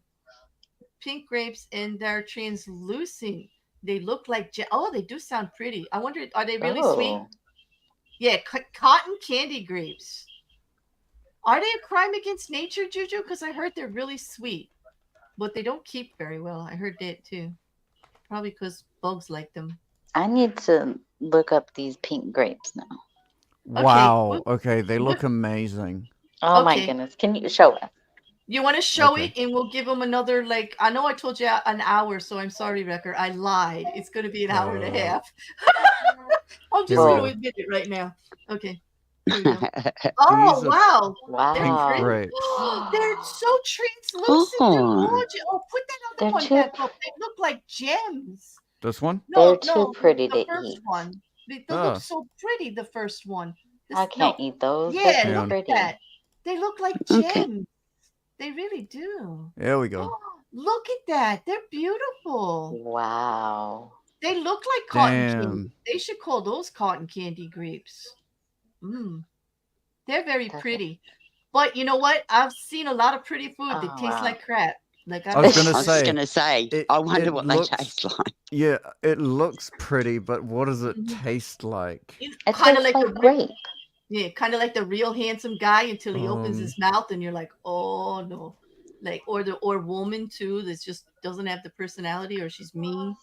Pink grapes, and they're translucent. They look like, they do sound pretty. I wonder, are they really sweet? Oh, Yeah, cotton candy grapes. Are they a crime against nature, Juju? Because I heard they're really sweet, but they don't keep very well. I heard that too. Probably because bugs like them. I need to look up these pink grapes now. Wow. Okay, they look amazing. Oh my Okay. goodness. Can you show us? You want to show Okay. it, and we'll give them another, like, I know I told you an hour, so I'm sorry, Rekker. I lied. It's going to be an hour and a half. I'm just Here we going go. to admit it right now. Okay. Here we go. Oh, These are wow. pink Wow. grapes. They're so translucent. They're Oh. gorgeous. Oh, put that other They're one too back up. They look like gems. This one? No, They're too no, pretty the to first eat. one. They Ah. look so pretty, the first one. I can't eat those. Yeah, They're Hang too look on. at pretty. that. They look like Okay. gems. They really do. There we go. Look at that. They're beautiful. Wow. They look like cotton candy. Damn. They should call those cotton candy grapes. They're very That's pretty. But you know what? I've seen a lot of pretty food that Oh, tastes wow. like crap. Like I was I gonna was say, going to say, it- I wonder it what looks- they taste like. Yeah, it looks pretty, but what does it Mhm. taste like? It's It kind of tastes like like grape. yeah, kind of like the real handsome guy until he opens Um, his mouth and you're like, oh no. Like or woman too that just doesn't have the personality or she's mean.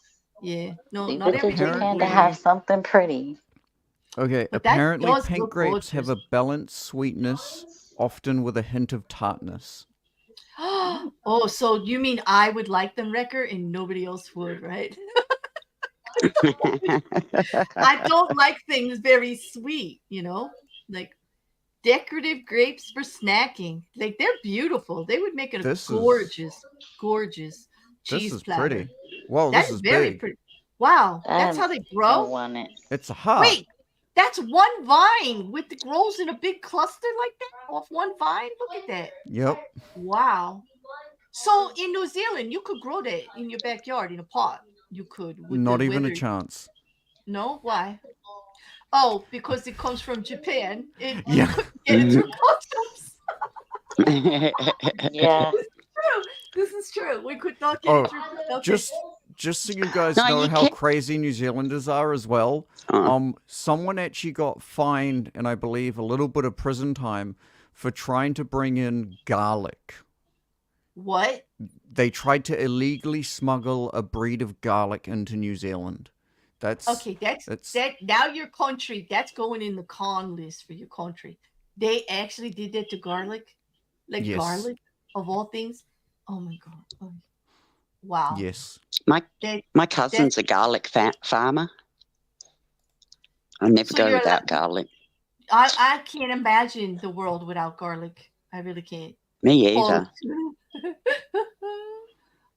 Yeah. No, You not get to every Apparently- Japan to have something pretty. Okay, But that apparently does pink look grapes have a gorgeous. balanced sweetness, often with a hint of tartness. Oh, so you mean I would like them, Rekker, and nobody else would, right? I don't like things very sweet, like decorative grapes for snacking. Like they're beautiful. They would make a This is- gorgeous This cheese is platter. pretty. Whoa, That this is is very big. pretty. Wow, that's how they I grow. want it. It's a heart. Wait, that's one vine with the grows in a big cluster like that off one vine. Look at that. Yep. Wow. So in New Zealand, you could grow that in your backyard in a pot. You could. With Not the even a weather. chance. No, why? Oh, because it comes from Japan. You Yeah. couldn't get it through customs. Yeah. This is true. We could not get Oh, it through. Okay. Just so you guys No, know you how can't- crazy New Zealanders are as well. Oh. Someone actually got fined, and I believe a little bit of prison time for trying to bring in garlic. What? They tried to illegally smuggle a breed of garlic into New Zealand. That's Okay, that's that. Now your country, that's going in the con list for your country. They actually did that to garlic, like Yes. garlic of all things. Oh my god! Oh, wow. Yes. That, My cousin's a garlic farmer. I never So go you're without like- garlic. I can't imagine the world without garlic. I really can't. Me either.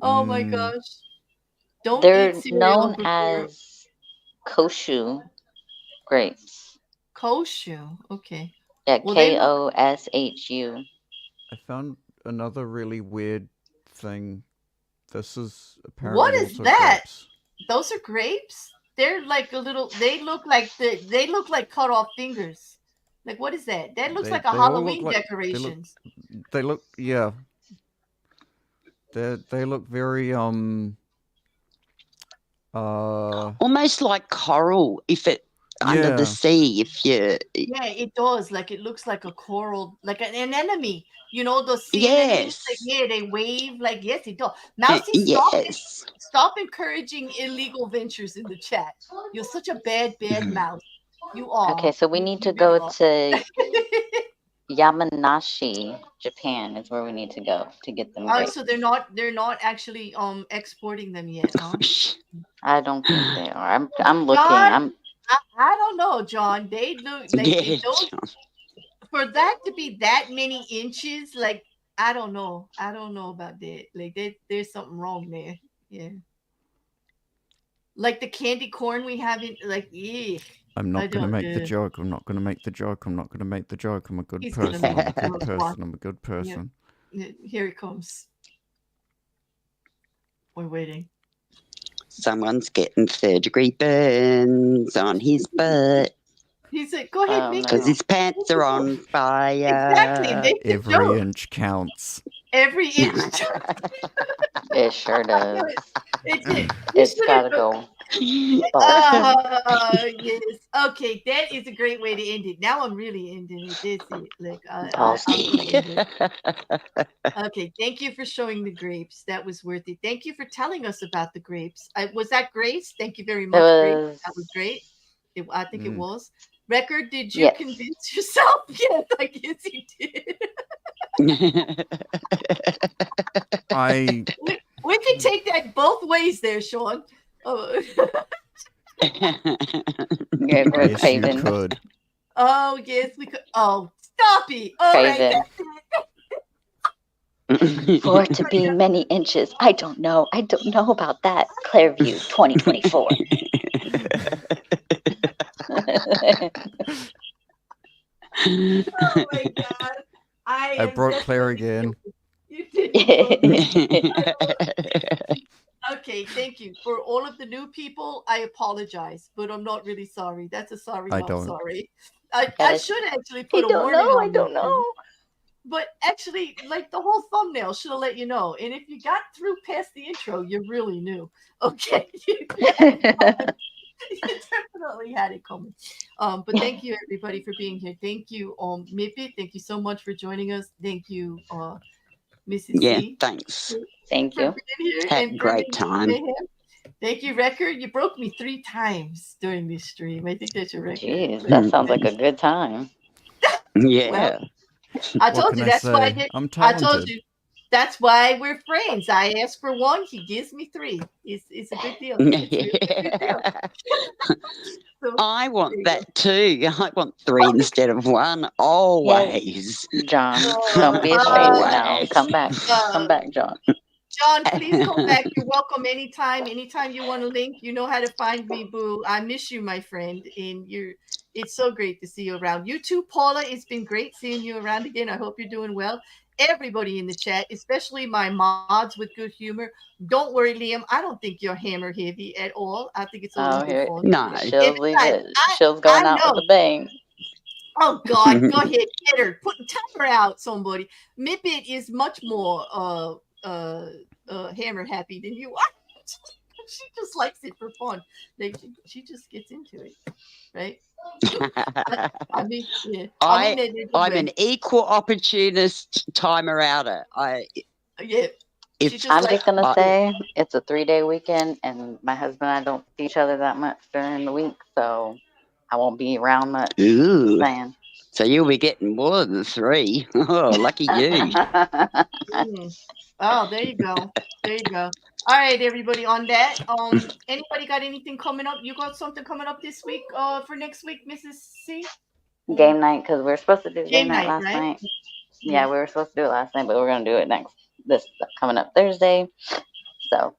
Oh my Mm. gosh! Don't They're eat cereal known before as koshu grapes. koshu. Okay. Yeah, Well, they KOSHU. I found another really weird thing. This is apparently What is also that? grapes. Those are grapes. They're like a little. They look like cut off fingers. Like what is that? That looks They- like a they all look Halloween like- decorations. They look, yeah. They look very Almost like coral if it under the Yeah. sea. If you Yeah, it does. Like it looks like a coral, like an anemone. You know those sea anemones? Like, yes, yeah, they wave. Like, yes, it does. Now, see, yes. stop encouraging illegal ventures in the chat. You're such a bad mouse. You are. Okay, so we need to You really go are. to Yamanashi, Japan is where we need to go to get them Oh, grapes. so they're not actually exporting them yet, huh? I don't think they are. I'm looking. John, I don't know, John. They look like Yeah, those John. for that to be that many inches. Like I don't know about that. Like there's something wrong there. Yeah. Like the candy corn we have in like I'm not going to make the joke. I'm not going to make the joke. I'm not going to make the joke. I'm a good person. I'm a good person. I'm a good person. Yeah. Here it comes. We're waiting. Someone's getting 3rd-degree burns on his butt. He said, "Go ahead, make because his pants are on fire." Exactly. Make the Every joke. inch counts. Every inch. It sure does. It's gotta go. Yes. Okay, that is a great way to end it. Now I'm really ending it. That's it. Like I'm gonna end it. Okay, thank you for showing the grapes. That was worth it. Thank you for telling us about the grapes. Was that Grace? Thank you very much, Grace. That was great. I think it was. Rekker, did you convince yourself? Yes, I guess you did. We can take that both ways there, Sean. Oh. Yes, you could. Oh, yes, we could. Oh, stop it. All right, For it to be many inches. I don't know about that. Clearview 2024. Oh my God. I brought Claire again. You did. Okay, thank you. For all of the new people, I apologize, but I'm not really sorry. That's a sorry, not sorry. I should actually put a warning on. I don't know. But actually, like the whole thumbnail should have let you know. And if you got through past the intro, you really knew. Okay. You definitely had it coming. But thank you everybody for being here. Thank you, Mippy. Thank you so much for joining us. Thank you, Mrs. C. Thanks. Thank you. Had a great time. Thank you, Rekker. You broke me 3 times during this stream. I think that's your record. Jeez, that sounds like a good time. Yeah. Well, I told you that's why I told you that's why we're friends. I ask for 1, he gives me 3. It's a good deal. So, I want that too. I want 3 instead of 1. Always. John, don't be ashamed now. Come back, John. John, please come back. You're welcome anytime. Anytime you want to link, you know how to find me, boo. I miss you, my friend. And it's so great to see you around. You too, Paula. It's been great seeing you around again. I hope you're doing well. Everybody in the chat, especially my mods with good humor. Don't worry, Liam. I don't think you're hammer heavy at all. I think it's a little bit fun. No. Shill's going out with a bang. Oh God, go ahead, get her. Tell her out, somebody. Mippet is much more hammer happy than you are. She just likes it for fun. Like she just gets into it, right? I mean, yeah. I'm an equal opportunist timer outer. Yeah. I'm just gonna say it's a 3-day weekend, and my husband and I don't see each other that much during the week, so I won't be around much. Ooh. So you'll be getting more than 3. Oh, lucky you. Oh, there you go. There you go. All right, everybody. On that, anybody got anything coming up? You got something coming up this week? For next week, Mrs. C? Game night, because we were supposed to do game night last right? night. Yeah, we were supposed to do it last night, but we're gonna do it this coming up Thursday. So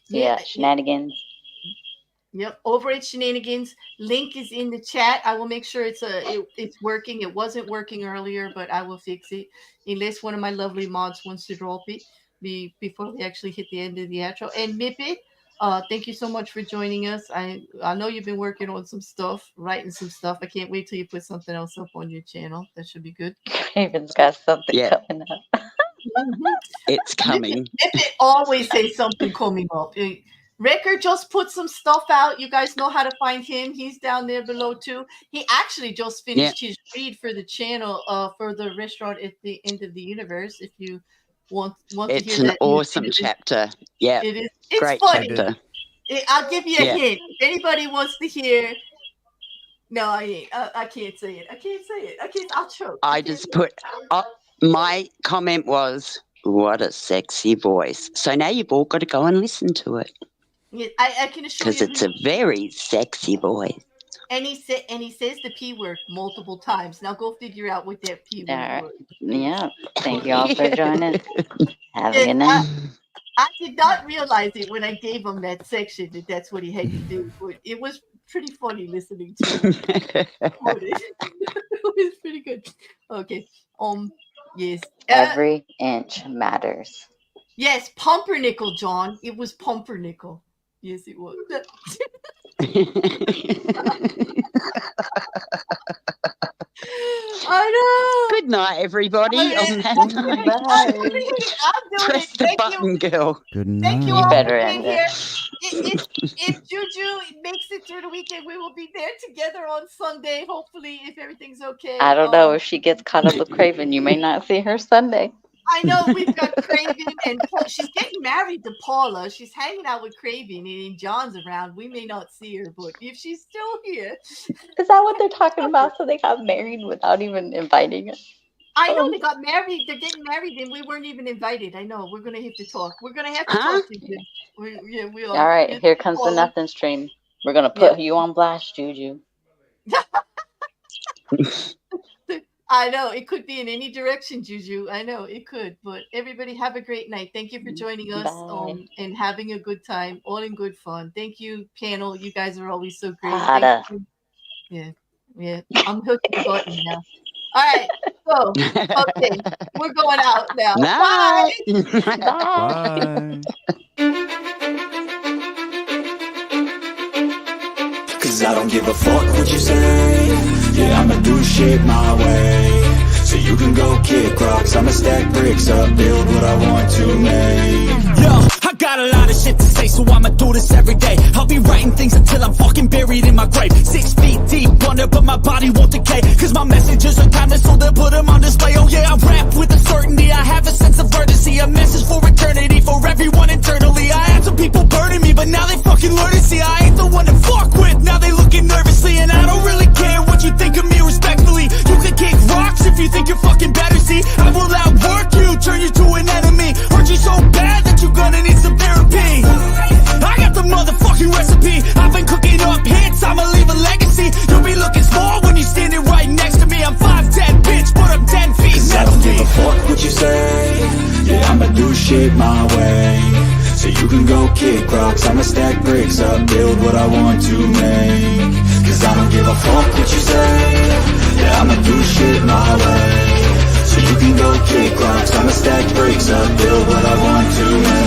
yeah, shenanigans. Yep, over at Shenanigans. Link is in the chat. I will make sure it's working. It wasn't working earlier, but I will fix it unless one of my lovely mods wants to drop it before we actually hit the end of the outro. And Mippet, thank you so much for joining us. I know you've been working on some stuff, writing some stuff. I can't wait till you put something else up on your channel. That should be good. Craven's got something coming up. It's coming. Mippet always says something coming up. Rekker just put some stuff out. You guys know how to find him. He's down there below too. He actually just finished his read for the channel, for the restaurant at the end of the universe. If you want to hear that. It's an awesome chapter. Yeah, it is. It's great funny. chapter. I'll give you a hint. If anybody wants to hear. No, I ain't. I can't say it. I'll choke. I just put. My comment was, "What a sexy voice!" So now you've all got to go and listen to it. Yeah, I can assure you, because it's a very sexy voice. And he says the P word multiple times. Now go figure out what that P word was. Yeah. Thank you all for joining. Have a good night. I did not realize it when I gave him that section that that's what he had to do. But it was pretty funny listening to him. It was pretty good. Okay. Yes. Every inch matters. Yes, pumpernickel, John. It was pumpernickel. Yes, it was. I know. Good night, everybody. I'm Press the button, girl. Good night. Thank you all better for end being it. here. If Juju makes it through the weekend, we will be there together on Sunday. Hopefully, if everything's okay. I don't know. If she gets caught up with Craven, you may not see her Sunday. I know we've got Craven and she's getting married to Paula. She's hanging out with Craven and John's around. We may not see her, but if she's still here. Is that what they're talking about? So they got married without even inviting us? I know they got married. They're getting married and we weren't even invited. I know. We're going to have to talk. We're going to have to talk to you. We are. All right. Here comes the nothing stream. We're going to put you on blast, Juju. I know it could be in any direction, Juju. I know it could, but everybody have a great night. Thank you for joining us and having a good time, all in good fun. Thank you, panel. You guys are always so great. Yeah. I'm hooking the button now. All right. So, okay, we're going out now. Bye. Bye. Cause I don't give a fuck what you say. Yeah, I'ma do shit my way. So you can go kick rocks, I'ma stack bricks up, build what I want to make. Yo, I got a lot of shit to say, so I'ma do this every day. I'll be writing things until I'm fucking buried in my grave. 6 feet deep under, but my body won't decay. Cause my messages are timeless, so they'll put them on display. Oh yeah, I rap with a certainty, I have a sense of urgency. A message for eternity, for everyone internally. I had some people burning me, but now they fucking learn to see I ain't the one to fuck with. Now they looking nervously, and I don't really care what you think of me respectfully. You can kick rocks if you think you're fucking better, see. I will outwork you, turn you to an enemy. Hurt you so bad that you're gonna need some therapy. I got the motherfucking recipe. I've been cooking up hits, I'ma leave a legacy. You'll be looking small when you're standing right next to me. I'm 5'10", bitch, but I'm 10 feet. Cause I don't give a fuck what you say. Yeah, I'ma do shit my way. So you can go kick rocks, I'ma stack bricks up, build what I want to make. Cause I don't give a fuck what you say. Yeah, I'ma do shit my way. So you can go kick rocks, I'ma stack bricks up, build what I want to make.